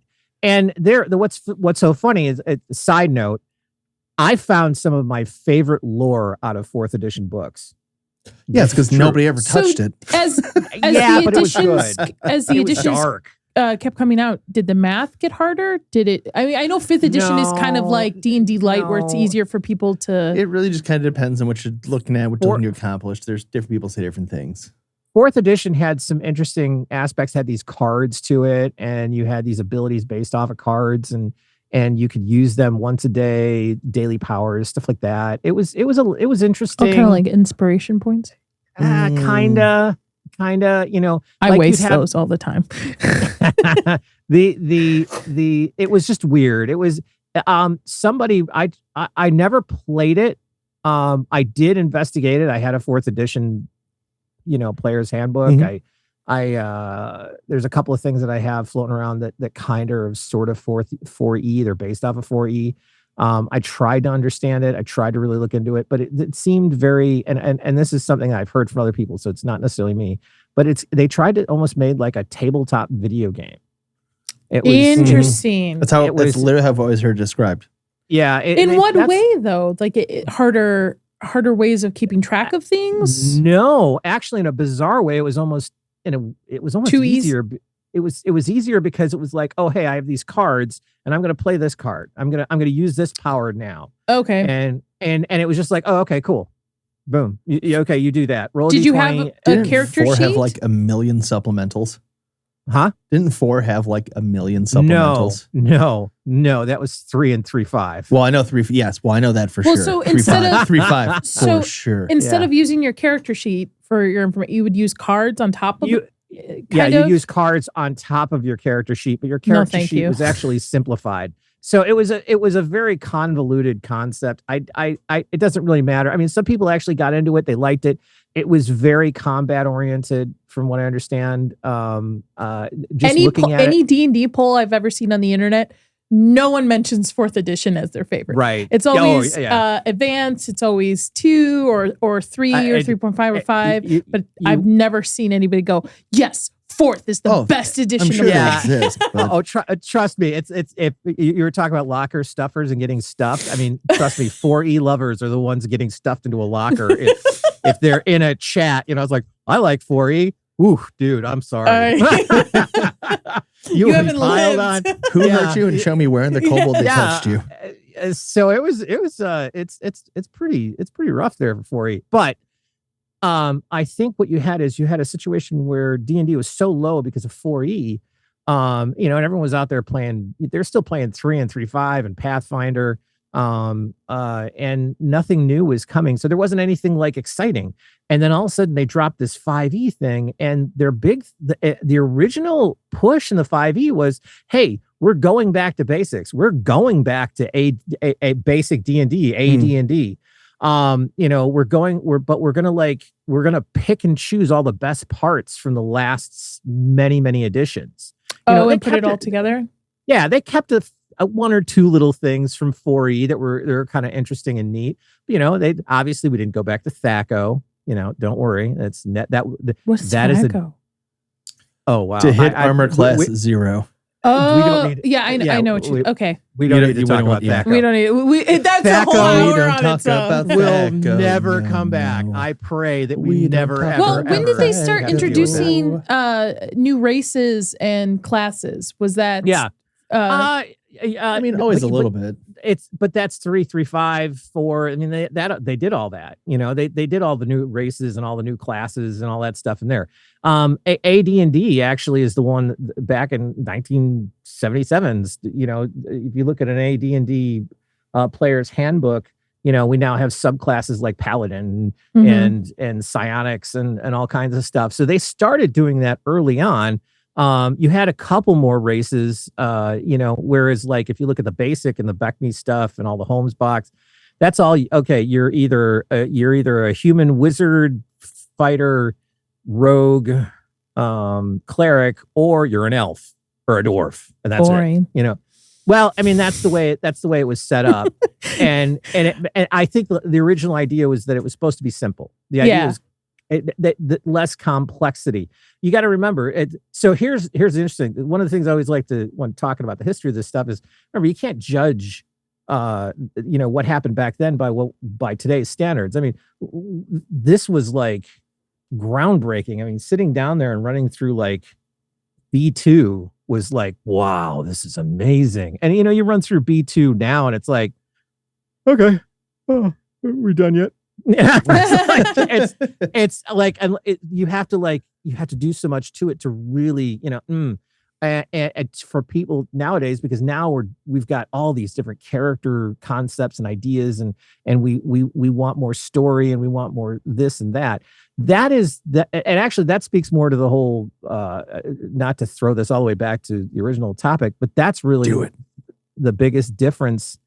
Speaker 3: what's so funny is, side note, I found some of my favorite lore out of 4th edition books.
Speaker 1: Yeah, it's because nobody ever touched it.
Speaker 2: As
Speaker 3: yeah,
Speaker 2: the
Speaker 3: but it was
Speaker 2: editions,
Speaker 3: good.
Speaker 2: as the editions
Speaker 3: Dark.
Speaker 2: Kept coming out, did the math get harder? Did it? I mean, I know 5th edition is kind of like D&D Light, where it's easier for people to.
Speaker 1: It really just kind of depends on what you're looking at, what you're looking to accomplish. There's different people say different things.
Speaker 3: 4th edition had some interesting aspects, had these cards to it, and you had these abilities based off of cards, and you could use them once a day, daily powers, stuff like that. It was interesting.
Speaker 2: Kind of like inspiration points.
Speaker 3: Kinda, you know,
Speaker 2: I waste those all the time.
Speaker 3: It was just weird. It was somebody I never played it. I did investigate it. I had a 4th edition, you know, player's handbook.
Speaker 1: Mm-hmm.
Speaker 3: There's a couple of things that I have floating around that kind of sort of 4E. They're based off of 4E. I tried to understand it. I tried to really look into it, but it seemed very, and this is something I've heard from other people, so it's not necessarily me, but they tried to almost made like a tabletop video game. It was
Speaker 2: interesting.
Speaker 1: That's literally how I've always heard described.
Speaker 3: Yeah.
Speaker 2: In what way though? Like harder ways of keeping track of things?
Speaker 3: No, actually, in a bizarre way, it was almost
Speaker 2: too
Speaker 3: easier. It was easier because it was like, oh, hey, I have these cards and I'm going to play this card. I'm going to use this power now.
Speaker 2: Okay.
Speaker 3: And it was just like, oh, okay, cool. Boom. Okay, you do that. Roll.
Speaker 2: Did
Speaker 3: D20.
Speaker 2: you have a character
Speaker 1: 4
Speaker 2: sheet?
Speaker 1: have like a million supplementals?
Speaker 3: Huh?
Speaker 1: Didn't 4 have like a million supplementals?
Speaker 3: No. That was 3 and 3.5.
Speaker 1: Well, I know 3. Yes. Well, I know that for sure.
Speaker 2: So instead of
Speaker 1: 3.5 for sure.
Speaker 2: Instead of using your character sheet for your information, you would use cards on top of it.
Speaker 3: You use cards on top of your character sheet, but your character sheet was actually simplified. So it was a very convoluted concept. It doesn't really matter. I mean, some people actually got into it. They liked it. It was very combat oriented, from what I understand.
Speaker 2: Any D&D poll I've ever seen on the internet, no one mentions 4th edition as their favorite.
Speaker 3: Right.
Speaker 2: It's always advanced. It's always 2 or 3 or 3.5 or 5. But I've never seen anybody go, yes, 4th is the best edition.
Speaker 1: I'm sure
Speaker 2: of
Speaker 1: it exists. But...
Speaker 3: trust me. It's if you were talking about locker stuffers and getting stuffed. I mean, trust me, 4E lovers are the ones getting stuffed into a locker. If they're in a chat, you know, it's like, I like 4E. Ooh, dude, I'm sorry.
Speaker 2: You haven't lived.
Speaker 3: On.
Speaker 1: Who hurt you and show me where in the kobold they touched you?
Speaker 3: So it's pretty rough there for 4E. But I think what you had a situation where D&D was so low because of 4E. And everyone was out there playing. They're still playing 3 and 3.5 and Pathfinder. And nothing new was coming. So there wasn't anything like exciting. And then all of a sudden they dropped this 5e thing, and the original push in the 5e was, hey, we're going back to basics. We're going back to a basic D&D, AD&D. We're going to pick and choose all the best parts from the last many, many editions.
Speaker 2: And put it all together.
Speaker 3: Yeah. They kept one or two little things from 4E that were kind of interesting and neat. But, we didn't go back to THAC0. Don't worry. That's net.
Speaker 2: What's
Speaker 3: that
Speaker 2: THAC0?
Speaker 3: Oh wow!
Speaker 1: To hit armor class 0.
Speaker 2: Oh, we don't need, I know what you. Okay,
Speaker 3: we don't need to talk about THAC0.
Speaker 2: We don't need. That's a whole hour on its own.
Speaker 3: We'll never come back. I pray that we never ever.
Speaker 2: Well, when did they start introducing new races and classes? Was that?
Speaker 3: Yeah.
Speaker 1: I mean, always a little bit.
Speaker 3: But that's 3, 3, 5, 4. I mean, they did all that. They did all the new races and all the new classes and all that stuff in there. AD&D actually is the one back in 1977. If you look at an AD&D player's handbook, we now have subclasses like Paladin and Psionics and all kinds of stuff. So they started doing that early on. You had a couple more races, whereas like if you look at the basic and the Beckme stuff and all the Holmes box, that's all. Okay, you're either a human wizard, fighter, rogue, cleric, or you're an elf or a dwarf, and that's
Speaker 2: boring.
Speaker 3: It. Well, I mean that's the way it was set up, and I think the original idea was that it was supposed to be simple. The idea was the less complexity. You got to remember it. So here's interesting. One of the things I always like to, when talking about the history of this stuff, is remember, you can't judge what happened back then by today's standards. I mean, this was like groundbreaking. I mean, sitting down there and running through like B2 was like, wow, this is amazing. And you run through B2 now and it's like, okay, oh, are we done yet? Yeah, it's like, and you have to do so much to it to really, and for people nowadays, because now we've got all these different character concepts and ideas, and we want more story, and we want more this and that. That is that, and actually that speaks more to the whole. Not to throw this all the way back to the original topic, but that's really the biggest difference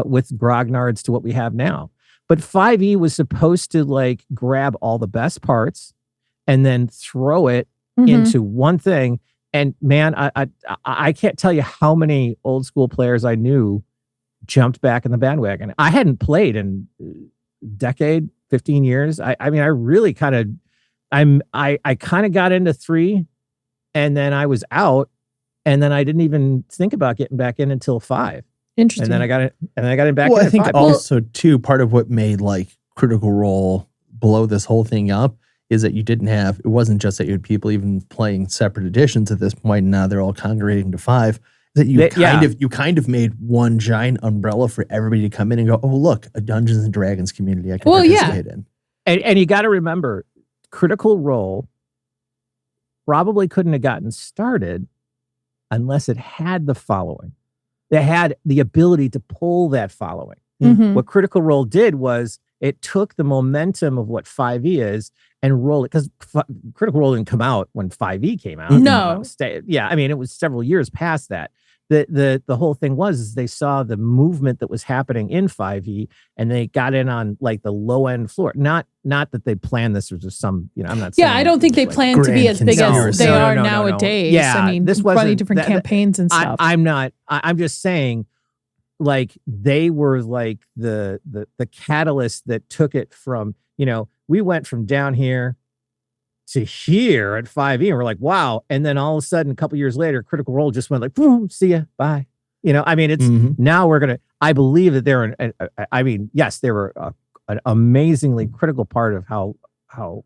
Speaker 3: with Grognards to what we have now. But 5e was supposed to like grab all the best parts and then throw it into one thing. And man, I can't tell you how many old school players I knew jumped back in the bandwagon. I hadn't played in a decade, 15 years. I mean, I really kind of, I kind of got into 3, and then I was out, and then I didn't even think about getting back in until 5.
Speaker 2: Interesting.
Speaker 3: And then I got it, and then I got it back.
Speaker 1: Well,
Speaker 3: in
Speaker 1: I think
Speaker 3: 5.
Speaker 1: also too, part of what made like Critical Role blow this whole thing up is that it wasn't just that you had people even playing separate editions at this point, and now they're all congregating to 5. That you kind of made one giant umbrella for everybody to come in and go, oh, look, a Dungeons and Dragons community I can participate in.
Speaker 3: And you got to remember, Critical Role probably couldn't have gotten started unless it had the following. They had the ability to pull that following.
Speaker 2: Mm-hmm.
Speaker 3: What Critical Role did was it took the momentum of what 5e is and roll it, because Critical Role didn't come out when 5e came out.
Speaker 2: No.
Speaker 3: Yeah, I mean, it was several years past that. The whole thing was they saw the movement that was happening in 5e, and they got in on like the low end floor. Not that they planned this, or just some, I'm not saying.
Speaker 2: Yeah, I don't think they plan to be as big as they are nowadays.
Speaker 3: Yeah,
Speaker 2: I mean,
Speaker 3: this
Speaker 2: running different campaigns and stuff.
Speaker 3: I'm just saying, like, they were like the catalyst that took it from, we went from down here to here at 5e, and we're like, wow. And then all of a sudden, a couple years later, Critical Role just went like, boom, see ya, bye. I mean, it's now I believe that they're yes, they were an amazingly critical part of how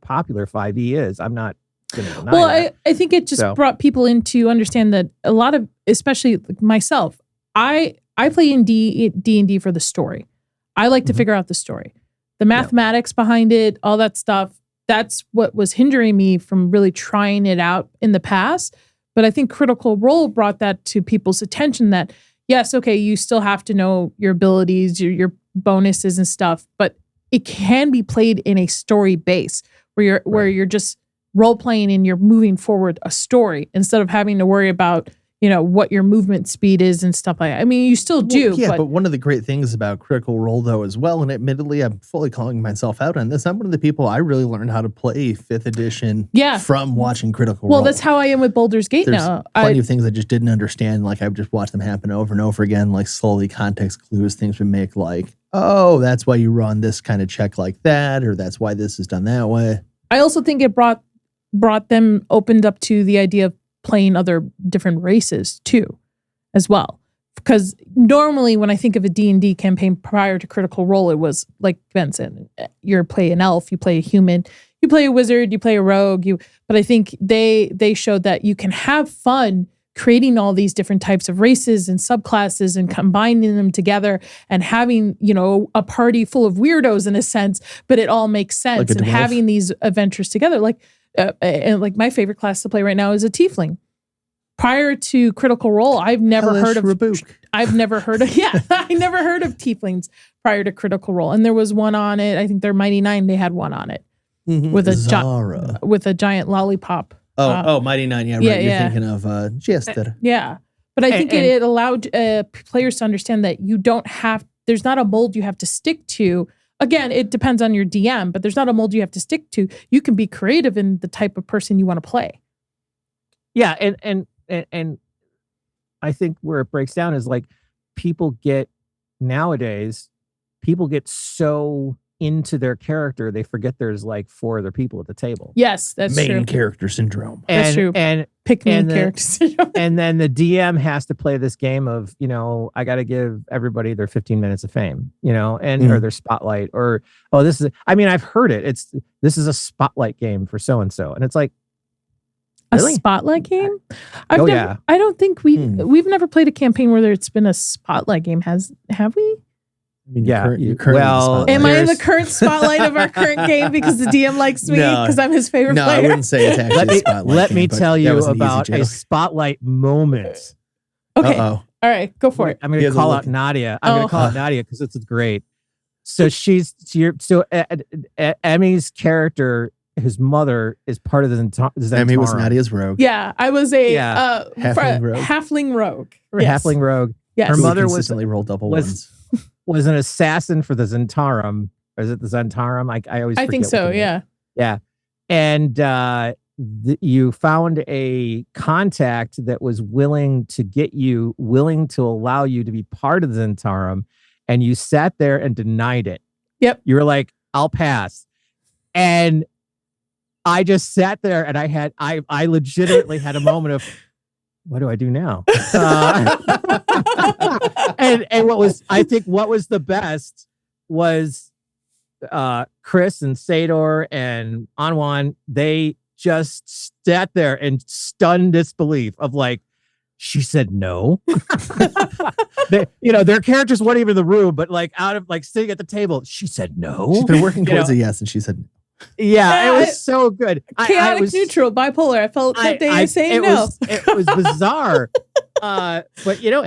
Speaker 3: popular 5e is. I'm not going to deny that.
Speaker 2: I think it just brought people in to understand that a lot of, especially myself, I play in D&D for the story. I like to figure out the story. The mathematics behind it, all that stuff, that's what was hindering me from really trying it out in the past. But I think Critical Role brought that to people's attention that, yes, okay, you still have to know your abilities, your bonuses and stuff, but it can be played in a story base where you're just role playing and you're moving forward a story instead of having to worry about what your movement speed is and stuff like that. I mean, you still do.
Speaker 1: Well, but one of the great things about Critical Role, though, as well, and admittedly, I'm fully calling myself out on this, I'm one of the people I really learned how to play 5th edition from watching Critical Role.
Speaker 2: Well, that's how I am with Baldur's Gate
Speaker 1: There's
Speaker 2: now.
Speaker 1: Plenty of things I just didn't understand. Like, I've just watched them happen over and over again, like slowly context clues, things would make like, oh, that's why you run this kind of check like that, or that's why this is done that way.
Speaker 2: I also think it brought them, opened up to the idea of playing other different races too, as well. Because normally when I think of a D&D campaign prior to Critical Role, it was like Benson, you play an elf, you play a human, you play a wizard, you play a rogue. But I think they showed that you can have fun creating all these different types of races and subclasses and combining them together and having, a party full of weirdos in a sense, but it all makes sense, and having these adventures together. And like my favorite class to play right now is a tiefling. Prior to Critical Role, I've never heard of tieflings prior to Critical Role. And there was one on it. I think their Mighty Nine, they had one on it with a giant lollipop.
Speaker 1: Mighty Nine. Yeah, right. You're thinking of Jester.
Speaker 2: Yeah. But I think it allowed players to understand that there's not a mold you have to stick to. Again, it depends on your DM, but there's not a mold you have to stick to. You can be creative in the type of person you want to play.
Speaker 3: Yeah, and I think where it breaks down is like people get so into their character, they forget there's like 4 other people at the table.
Speaker 2: Yes, that's
Speaker 1: Main
Speaker 2: true.
Speaker 1: character syndrome.
Speaker 2: That's true.
Speaker 3: And
Speaker 2: Pick me
Speaker 3: and the-
Speaker 2: character syndrome.
Speaker 3: and then the DM has to play this game of, I got to give everybody their 15 minutes of fame, or their spotlight, or, I've heard it. This is a spotlight game for so-and-so. And it's like, really?
Speaker 2: A spotlight game?
Speaker 3: Oh,
Speaker 2: never,
Speaker 3: yeah.
Speaker 2: I don't think we've never played a campaign where it's been a spotlight game. Have we?
Speaker 1: I mean,
Speaker 3: Yeah,
Speaker 1: you're currently the spotlight.
Speaker 2: Am I in the
Speaker 3: There's-
Speaker 2: current spotlight of our current game because the DM likes me
Speaker 1: No.
Speaker 2: because I'm his favorite
Speaker 1: No, I
Speaker 2: player?
Speaker 1: wouldn't say it's actually a spotlight.
Speaker 3: Let me
Speaker 1: game, but
Speaker 3: tell
Speaker 1: that
Speaker 3: you
Speaker 1: was an easy
Speaker 3: about a
Speaker 1: joke.
Speaker 3: spotlight moment.
Speaker 2: Okay.
Speaker 1: Uh-oh.
Speaker 2: All right. Go for it.
Speaker 3: I'm going
Speaker 1: He
Speaker 3: to
Speaker 1: has a
Speaker 3: call
Speaker 1: look.
Speaker 3: out Nadia. I'm going
Speaker 2: Oh.
Speaker 3: to call out Nadia because it's great. So Emmy's character, his mother, is part of the Zentarum.
Speaker 1: Emmy was Nadia's rogue.
Speaker 2: Yeah. I was a
Speaker 3: Yeah.
Speaker 1: Halfling rogue.
Speaker 2: Yes.
Speaker 3: Halfling rogue.
Speaker 2: Yes.
Speaker 3: Her
Speaker 1: Who
Speaker 3: mother
Speaker 1: consistently rolled double
Speaker 3: was-
Speaker 1: ones.
Speaker 3: Was an assassin for the Zentarum. Or is it the Zentarum? I always
Speaker 2: I think
Speaker 3: forget
Speaker 2: so.
Speaker 3: what the name-
Speaker 2: Yeah.
Speaker 3: And you found a contact that was willing to allow you to be part of the Zentarum, and you sat there and denied it.
Speaker 2: Yep.
Speaker 3: You were like, I'll pass. And I just sat there and I legitimately had a moment of, what do I do now? And what was the best was Chris and Sador and Anwan. They just sat there in stunned disbelief of like, she said no. Their characters weren't even in the room, but like out of like sitting at the table, she said no.
Speaker 1: She's been working
Speaker 3: You
Speaker 1: towards
Speaker 3: know.
Speaker 1: a yes, and she said,
Speaker 3: Yeah, it was so good.
Speaker 2: Chaotic, neutral, bipolar. I felt that they saying no.
Speaker 3: It was bizarre. But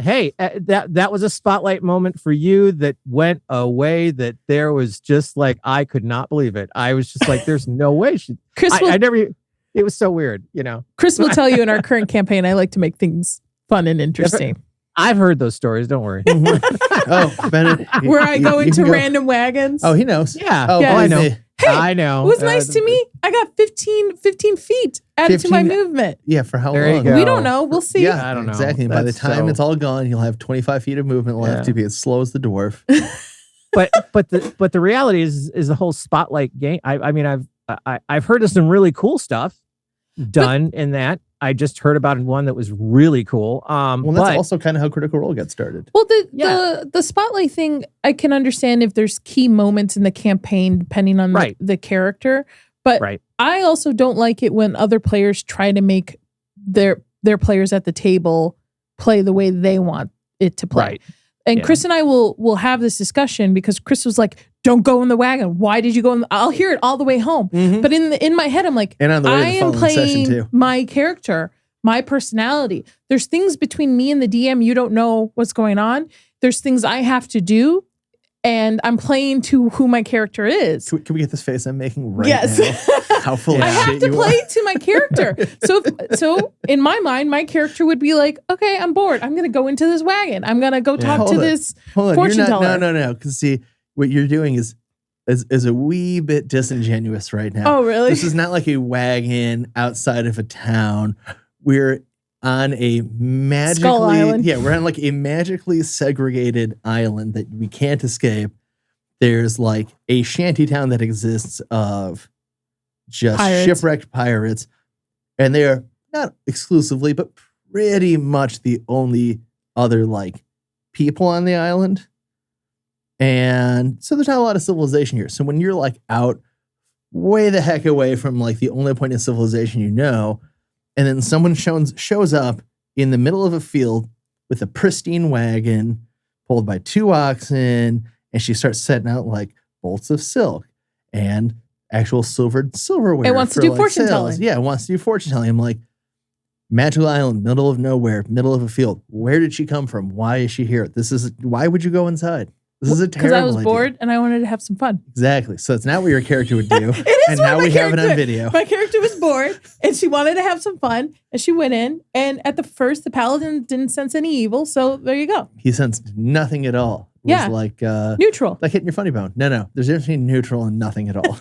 Speaker 3: hey, that was a spotlight moment for you that went away. That there was just like, I could not believe it. I was just like, there's no way.
Speaker 2: Chris will,
Speaker 3: I never. It was so weird.
Speaker 2: Chris will tell you in our current campaign, I like to make things fun and interesting.
Speaker 3: I've heard those stories. Don't worry.
Speaker 1: "Oh, Bennett,
Speaker 2: Where I go
Speaker 1: you
Speaker 2: into
Speaker 1: can
Speaker 2: random wagons.
Speaker 1: Oh, he knows.
Speaker 3: Yeah.
Speaker 1: Oh,
Speaker 2: Yeah.
Speaker 3: I know.
Speaker 1: believe me.
Speaker 2: Hey,
Speaker 3: I know.
Speaker 2: It was nice to me. I got 15 feet added to my
Speaker 1: 15
Speaker 2: movement.
Speaker 1: Yeah, for how
Speaker 3: There you
Speaker 1: long?
Speaker 3: go.
Speaker 2: We don't know. We'll see.
Speaker 1: Yeah,
Speaker 3: I don't know.
Speaker 1: exactly. And by the
Speaker 3: That's
Speaker 1: time
Speaker 3: so-
Speaker 1: it's all gone, you'll have 25 feet of movement left
Speaker 3: Yeah.
Speaker 1: to be as slow as the dwarf.
Speaker 3: But the reality is the whole spotlight game. I've heard of some really cool stuff done in that. I just heard about one that was really cool.
Speaker 1: Well, that's
Speaker 3: but
Speaker 1: also kind of how Critical Role gets started.
Speaker 2: Well,
Speaker 3: Yeah.
Speaker 2: the spotlight thing, I can understand if there's key moments in the campaign depending on
Speaker 3: Right.
Speaker 2: the character. But
Speaker 3: right.
Speaker 2: I also don't like it when other players try to make their players at the table play the way they want it to play.
Speaker 3: Right.
Speaker 2: And
Speaker 3: Yeah.
Speaker 2: Chris and I will have this discussion because Chris was like, "Don't go in the wagon. Why did you go in? I'll hear it all the way home." But in my head, I'm like,
Speaker 1: And on the way
Speaker 2: I
Speaker 1: to the
Speaker 2: am
Speaker 1: following session,
Speaker 2: playing
Speaker 1: too.
Speaker 2: my character, my personality. There's things between me and the DM you don't know what's going on. There's things I have to do, and I'm playing to who my character is.
Speaker 1: Can we get this face I'm making right
Speaker 2: Yes.
Speaker 1: now? How full
Speaker 2: I
Speaker 1: of
Speaker 2: have
Speaker 1: shit
Speaker 2: to
Speaker 1: you
Speaker 2: play
Speaker 1: are.
Speaker 2: to my character. So in my mind, my character would be like, "Okay, I'm bored. I'm going to go into this wagon. I'm going to go talk
Speaker 1: Hold
Speaker 2: to
Speaker 1: it.
Speaker 2: this."
Speaker 1: Hold on,
Speaker 2: fortune
Speaker 1: you're not,
Speaker 2: teller.
Speaker 1: no. Because see, what you're doing is a wee bit disingenuous right now.
Speaker 2: Oh, really?
Speaker 1: This is not like a wagon outside of a town. We're on a
Speaker 2: Skull Island.
Speaker 1: we're on like a magically segregated island that we can't escape. There's like a shanty town that exists of just
Speaker 2: Pirates.
Speaker 1: shipwrecked pirates, and they're not exclusively, but pretty much the only other like people on the island. And so there's not a lot of civilization here. So when you're like out way the heck away from like the only point of civilization you know, and then someone shows up in the middle of a field with a pristine wagon pulled by 2 oxen, and she starts setting out like bolts of silk and actual silverware.
Speaker 2: It wants to
Speaker 1: for,
Speaker 2: do
Speaker 1: like,
Speaker 2: fortune
Speaker 1: sales.
Speaker 2: telling.
Speaker 1: Yeah, it wants to do fortune telling. I'm like, Magical Island, middle of nowhere, middle of a field. Where did she come from? Why is she here? Why would you go inside? This is a
Speaker 2: Because
Speaker 1: terrible
Speaker 2: I was
Speaker 1: idea.
Speaker 2: bored and I wanted to have some fun.
Speaker 1: Exactly. So it's not what your character would do.
Speaker 2: It is
Speaker 1: And
Speaker 2: what
Speaker 1: now
Speaker 2: my
Speaker 1: we have it on
Speaker 2: character-
Speaker 1: video.
Speaker 2: My character was bored and she wanted to have some fun and she went in and at the first the paladin didn't sense any evil, so there you go.
Speaker 1: He sensed nothing at all. It
Speaker 2: Yeah.
Speaker 1: was like
Speaker 2: Neutral.
Speaker 1: hitting your funny bone. No. There's a difference between neutral and nothing at all.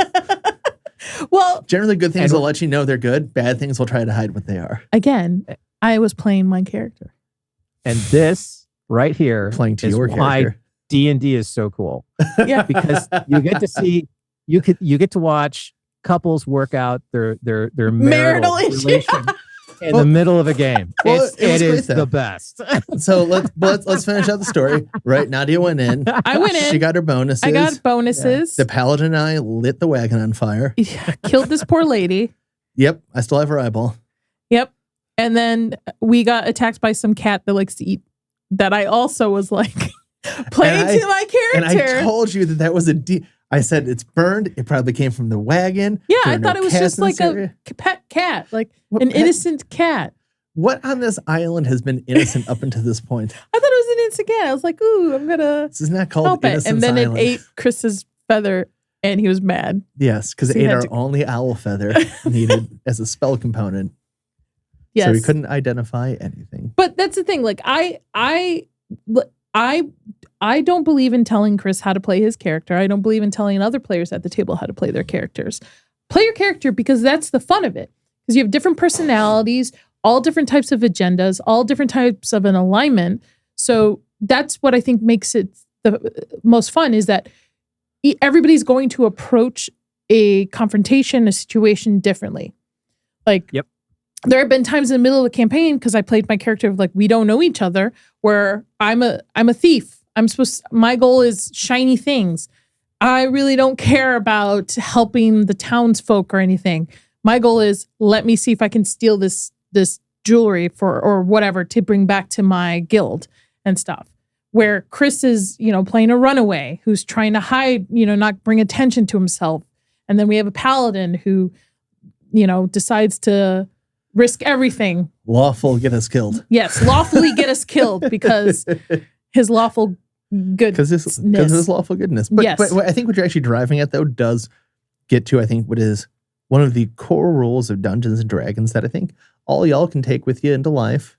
Speaker 2: Well,
Speaker 1: Generally, good things
Speaker 3: And-
Speaker 1: will let you know they're good. Bad things will try to hide what they are.
Speaker 2: again, I was playing my character.
Speaker 3: And this right here
Speaker 1: Playing to
Speaker 3: is
Speaker 1: your
Speaker 3: why
Speaker 1: character.
Speaker 3: D&D is so cool
Speaker 2: Yeah.
Speaker 3: because you get to see, you get to watch couples work out their marital relation in the middle of a game.
Speaker 1: Well,
Speaker 3: it is
Speaker 1: great,
Speaker 3: the best.
Speaker 1: So let's finish out the story. Right, Nadia went in.
Speaker 2: I went in.
Speaker 1: She got her bonuses.
Speaker 2: I got bonuses.
Speaker 1: The paladin and I lit the wagon on fire.
Speaker 2: Killed this poor lady.
Speaker 1: Yep, I still have her eyeball.
Speaker 2: Yep. And then we got attacked by some cat that likes to eat. That I also was like playing to my character.
Speaker 1: And I told you that was I said it's burned. It probably came from the wagon.
Speaker 2: Yeah, I thought it was just like a pet cat, like an innocent cat.
Speaker 1: What on this island has been innocent up until this point?
Speaker 2: I thought it was an innocent cat. I was like, ooh, I'm gonna.
Speaker 1: This is not called
Speaker 2: help it.
Speaker 1: Innocence
Speaker 2: And then
Speaker 1: Island.
Speaker 2: it ate Chris's feather, and he was mad.
Speaker 1: Yes, because it ate our only owl feather needed as a spell component.
Speaker 2: Yes.
Speaker 1: So we couldn't identify anything.
Speaker 2: But that's the thing. Like I don't believe in telling Chris how to play his character. I don't believe in telling other players at the table how to play their characters. Play your character because that's the fun of it. Because you have different personalities, all different types of agendas, all different types of an alignment. So that's what I think makes it the most fun is that everybody's going to approach a confrontation, a situation differently. Like,
Speaker 3: yep.
Speaker 2: There have been times in the middle of the campaign because I played my character of like we don't know each other, where I'm a thief. My goal is shiny things. I really don't care about helping the townsfolk or anything. My goal is let me see if I can steal this jewelry or whatever to bring back to my guild and stuff. Where Chris is, playing a runaway who's trying to hide, not bring attention to himself. And then we have a paladin who, decides to risk everything.
Speaker 1: Lawful get us killed.
Speaker 2: Yes, lawfully get us killed because his lawful goodness.
Speaker 1: Because his lawful goodness. But,
Speaker 2: yes.
Speaker 1: But I think what you're actually driving at, though, does get to, I think, what is one of the core rules of Dungeons & Dragons that I think all y'all can take with you into life.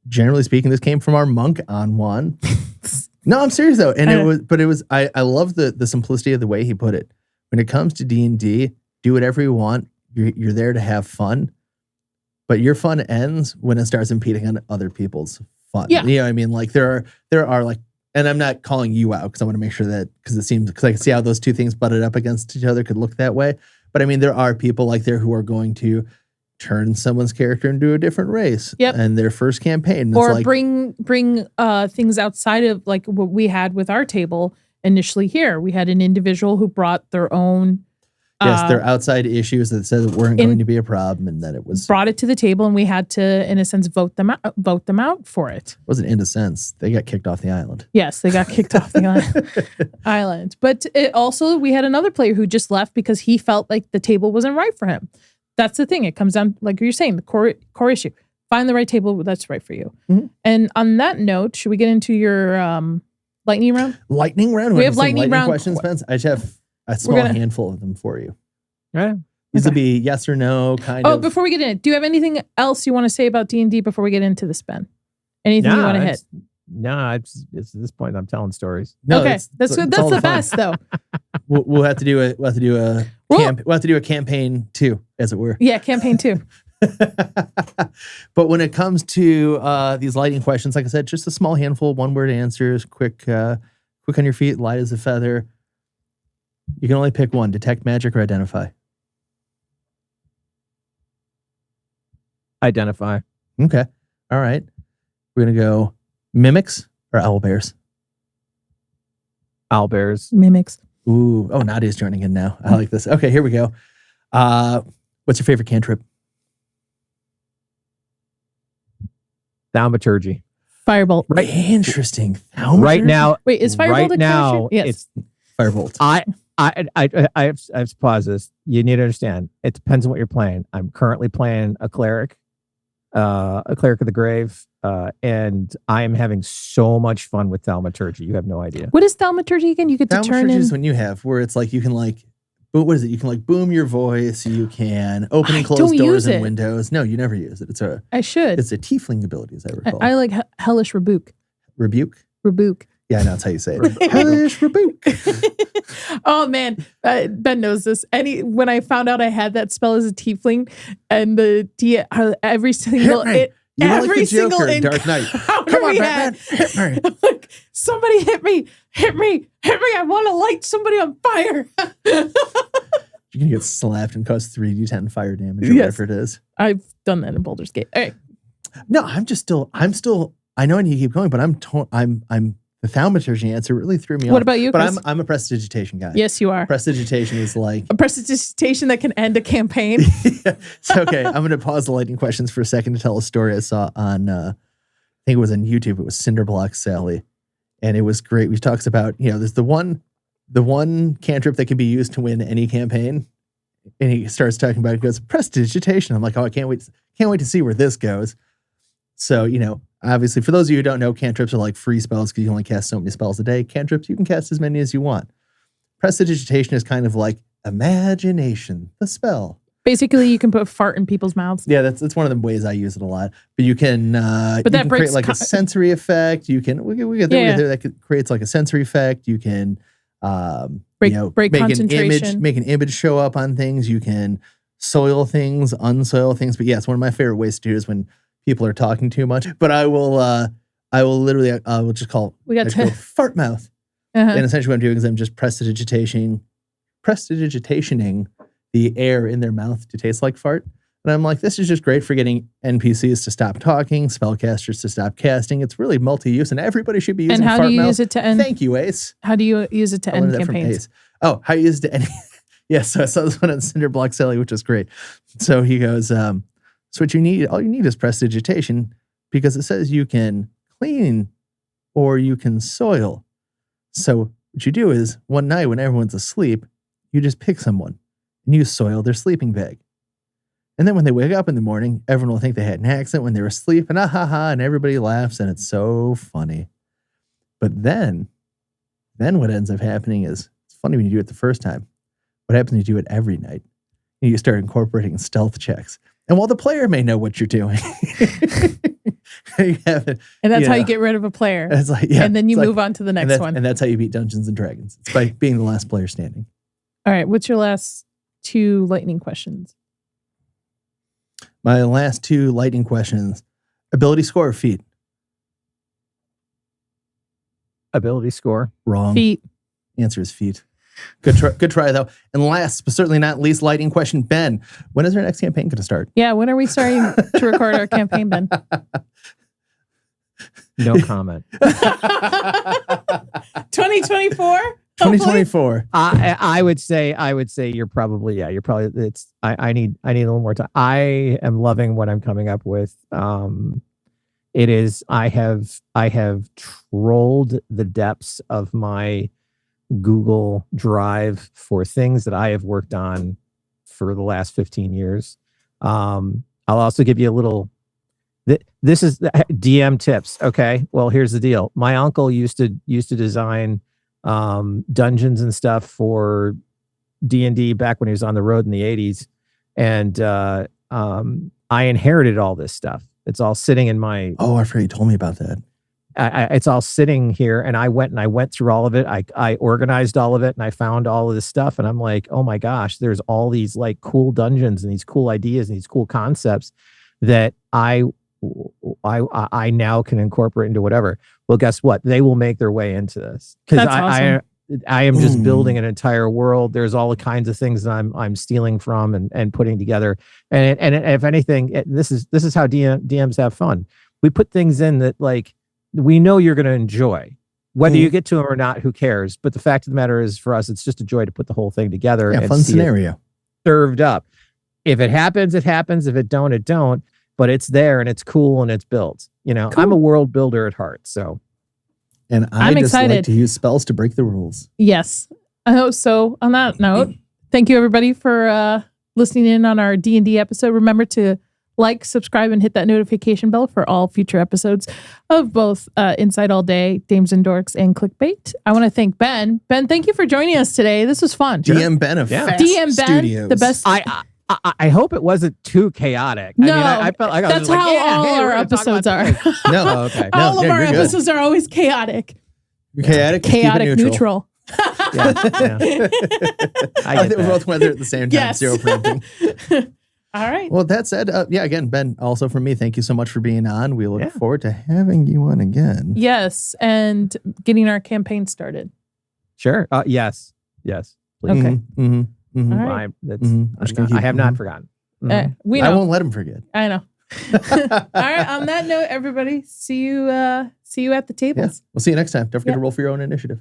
Speaker 1: Generally speaking, this came from our monk, Anwan. No, I'm serious, though. And I love the simplicity of the way he put it. When it comes to D&D, do whatever you want. You're there to have fun. But your fun ends when it starts impeding on other people's fun.
Speaker 2: Yeah.
Speaker 1: You know what I mean? Like there are like, and I'm not calling you out because I want to make sure that, because I can see how those two things butted up against each other could look that way. But I mean, there are people like there who are going to turn someone's character into a different race.
Speaker 2: Yep.
Speaker 1: And their first campaign.
Speaker 2: Or
Speaker 1: like,
Speaker 2: bring things outside of like what we had with our table initially here. We had an individual who brought their own.
Speaker 1: Yes, there are outside issues that said it weren't going to be a problem, and that it was
Speaker 2: brought it to the table, and we had to, in a sense, vote them out for it.
Speaker 1: Wasn't in a sense. They got kicked off the island.
Speaker 2: Yes, they got kicked off the island. But it also, we had another player who just left because he felt like the table wasn't right for him. That's the thing. It comes down, like you're saying, the core issue. Find the right table that's right for you. Mm-hmm. And on that note, should we get into your lightning round?
Speaker 1: Lightning round?
Speaker 2: We have lightning round
Speaker 1: questions, Spence. I just have a small handful of them for you.
Speaker 3: Yeah.
Speaker 1: These will be yes or no kind of.
Speaker 2: Oh, before we get in, do you have anything else you want to say about D&D before we get into this, Ben? Anything you want to hit?
Speaker 3: No, it's at this point I'm telling stories.
Speaker 1: No,
Speaker 2: okay, that's good. That's the best, though.
Speaker 1: We'll have to do a campaign 2, as it were.
Speaker 2: Yeah, campaign 2.
Speaker 1: But when it comes to these lighting questions, like I said, just a small handful, 1-word answers, quick on your feet, light as a feather. You can only pick one: detect magic or identify.
Speaker 3: Identify.
Speaker 1: Okay. All right. We're gonna go mimics or owlbears.
Speaker 3: Owlbears.
Speaker 2: Mimics.
Speaker 1: Ooh. Oh, Nadia's joining in now. I like this. Okay, here we go. What's your favorite cantrip?
Speaker 3: Thaumaturgy.
Speaker 2: Firebolt.
Speaker 1: Right. Interesting.
Speaker 3: Right now.
Speaker 2: Wait, is Firebolt
Speaker 3: right
Speaker 2: a
Speaker 3: now?
Speaker 2: Yes.
Speaker 3: It's
Speaker 1: Firebolt.
Speaker 3: I have to pause this. You need to understand. It depends on what you're playing. I'm currently playing a cleric of the grave, and I am having so much fun with thaumaturgy. You have no idea.
Speaker 2: What is thaumaturgy again? You get to turn in.
Speaker 1: Thaumaturgy is when you have where it's like you can like, what is it? You can like boom your voice. You can open and close doors and windows. No, you never use it.
Speaker 2: I should.
Speaker 1: It's a tiefling ability, as I recall.
Speaker 2: I like hellish rebuke.
Speaker 1: Rebuke. Yeah, that's how you say it. Hellish rebuke.
Speaker 2: Oh man, Ben knows this. When I found out I had that spell as a tiefling, and every single
Speaker 1: You were
Speaker 2: Every
Speaker 1: like the
Speaker 2: single
Speaker 1: Joker in Dark Knight.
Speaker 2: Come on, Batman.
Speaker 1: Hit me.
Speaker 2: I'm like, somebody hit me. I want to light somebody on fire.
Speaker 1: You can get slapped and cause 3d10 fire damage or whatever it is.
Speaker 2: I've done that in Baldur's Gate. All right.
Speaker 1: No, I'm still, I know I need to keep going, but I'm the thaumaturgy answer really threw me off.
Speaker 2: What about you,
Speaker 1: But
Speaker 2: Chris?
Speaker 1: I'm a prestidigitation guy.
Speaker 2: Yes, you are.
Speaker 1: Prestidigitation is like...
Speaker 2: A prestidigitation that can end a campaign.
Speaker 1: So, okay, I'm going to pause the lightning questions for a second to tell a story I saw on, I think it was on YouTube. It was Cinderblock Sally. And it was great. He talks about, there's the one cantrip that can be used to win any campaign. And he starts talking about it. He goes, prestidigitation. I'm like, oh, I can't wait to see where this goes. So, obviously, for those of you who don't know, cantrips are like free spells because you only cast so many spells a day. Cantrips, you can cast as many as you want. Prestidigitation is kind of like imagination, the spell.
Speaker 2: Basically, you can put fart in people's mouths.
Speaker 1: Yeah, that's one of the ways I use it a lot. But you can,
Speaker 2: that
Speaker 1: create like a sensory effect. You can, that creates like a sensory effect. You can,
Speaker 2: break
Speaker 1: make
Speaker 2: concentration.
Speaker 1: make an image show up on things. You can soil things, unsoil things. But yes, one of my favorite ways to do it is when people are talking too much. But I will literally, we'll just call it fart mouth.
Speaker 2: Uh-huh.
Speaker 1: And essentially what I'm doing is I'm just prestidigitationing the air in their mouth to taste like fart. And I'm like, this is just great for getting NPCs to stop talking, spellcasters to stop casting. It's really multi-use, and everybody should be using fart mouth.
Speaker 2: And how do you use it to end?
Speaker 1: Thank you, Ace.
Speaker 2: How do you use it to end campaigns?
Speaker 1: Oh, how you use it to end? Yeah, so I saw this one on Cinderblock Sally, which was great. So he goes, so what you need, all you need is prestidigitation, because it says you can clean or you can soil. So what you do is one night when everyone's asleep, you just pick someone and you soil their sleeping bag. And then when they wake up in the morning, everyone will think they had an accident when they were asleep, and and everybody laughs, and it's so funny. But then what ends up happening is, it's funny when you do it the first time. What happens when you do it every night? You start incorporating stealth checks. And while the player may know what you're doing,
Speaker 2: and that's how you get rid of a player.
Speaker 1: It's like,
Speaker 2: and then you move on to the next one.
Speaker 1: And that's how you beat Dungeons and Dragons. It's by being the last player standing.
Speaker 2: All right. What's your last two lightning questions?
Speaker 1: My last two lightning questions: ability score or feat?
Speaker 3: Ability score.
Speaker 1: Wrong.
Speaker 2: Feat.
Speaker 1: Answer is feat. Good try though. And last but certainly not least, lightning question: Ben, when is our next campaign going to start?
Speaker 2: Yeah, when are we starting to record our campaign, Ben?
Speaker 3: No comment.
Speaker 2: 2024.
Speaker 1: 2024.
Speaker 3: I would say you're probably it's I need a little more time. I am loving what I'm coming up with. It is I have trolled the depths of my Google Drive for things that I have worked on for the last 15 years. I'll also give you a little this is DM tips. Okay. Well, here's the deal. My uncle used to design dungeons and stuff for D&D back when he was on the road in the 80s. And I inherited all this stuff. It's all sitting in my...
Speaker 1: Oh, I forgot you told me about that.
Speaker 3: It's all sitting here, and I went through all of it. I organized all of it, and I found all of this stuff. And I'm like, oh my gosh, there's all these like cool dungeons and these cool ideas and these cool concepts that I now can incorporate into whatever. Well, guess what? They will make their way into this because
Speaker 2: awesome.
Speaker 3: I am just building an entire world. There's all kinds of things that I'm stealing from and putting together. And if anything, this is how DMs have fun. We put things in that like we know you're going to enjoy. Whether you get to them or not, who cares? But the fact of the matter is, for us, it's just a joy to put the whole thing together.
Speaker 1: Yeah,
Speaker 3: and
Speaker 1: fun scenario.
Speaker 3: Served up. If it happens, it happens. If it don't, it don't. But it's there and it's cool and it's built. You know, cool. I'm a world builder at heart. So.
Speaker 1: And I'm excited. Like to use spells to break the rules.
Speaker 2: Yes. So on that note, thank you everybody for listening in on our D&D episode. Remember to like, subscribe, and hit that notification bell for all future episodes of both Inside All Day, Dames and Dorks, and Clickbait. I want to thank Ben. Ben, thank you for joining us today. This was fun.
Speaker 1: DM Ben of Fast
Speaker 2: DM Ben,
Speaker 1: Studios.
Speaker 2: the best.
Speaker 3: I hope it wasn't too chaotic.
Speaker 2: No,
Speaker 3: I felt like
Speaker 2: that's how all our episodes are.
Speaker 1: No, okay.
Speaker 2: All of our episodes are always chaotic.
Speaker 1: Chaotic
Speaker 2: neutral.
Speaker 3: Yeah.
Speaker 1: I think we both went there at the same time.
Speaker 2: Yes.
Speaker 1: Zero printing.
Speaker 2: All right.
Speaker 1: Well, that said, again, Ben, also from me, thank you so much for being on. We look forward to having you on again.
Speaker 2: Yes, and getting our campaign started.
Speaker 3: Sure. Yes. Yes.
Speaker 2: Please. Okay.
Speaker 3: All right. I have not forgotten.
Speaker 2: We know.
Speaker 1: I won't let him forget.
Speaker 2: I know. All right. On that note, everybody, see you at the tables.
Speaker 1: Yeah. We'll see you next time. Don't forget to roll for your own initiative.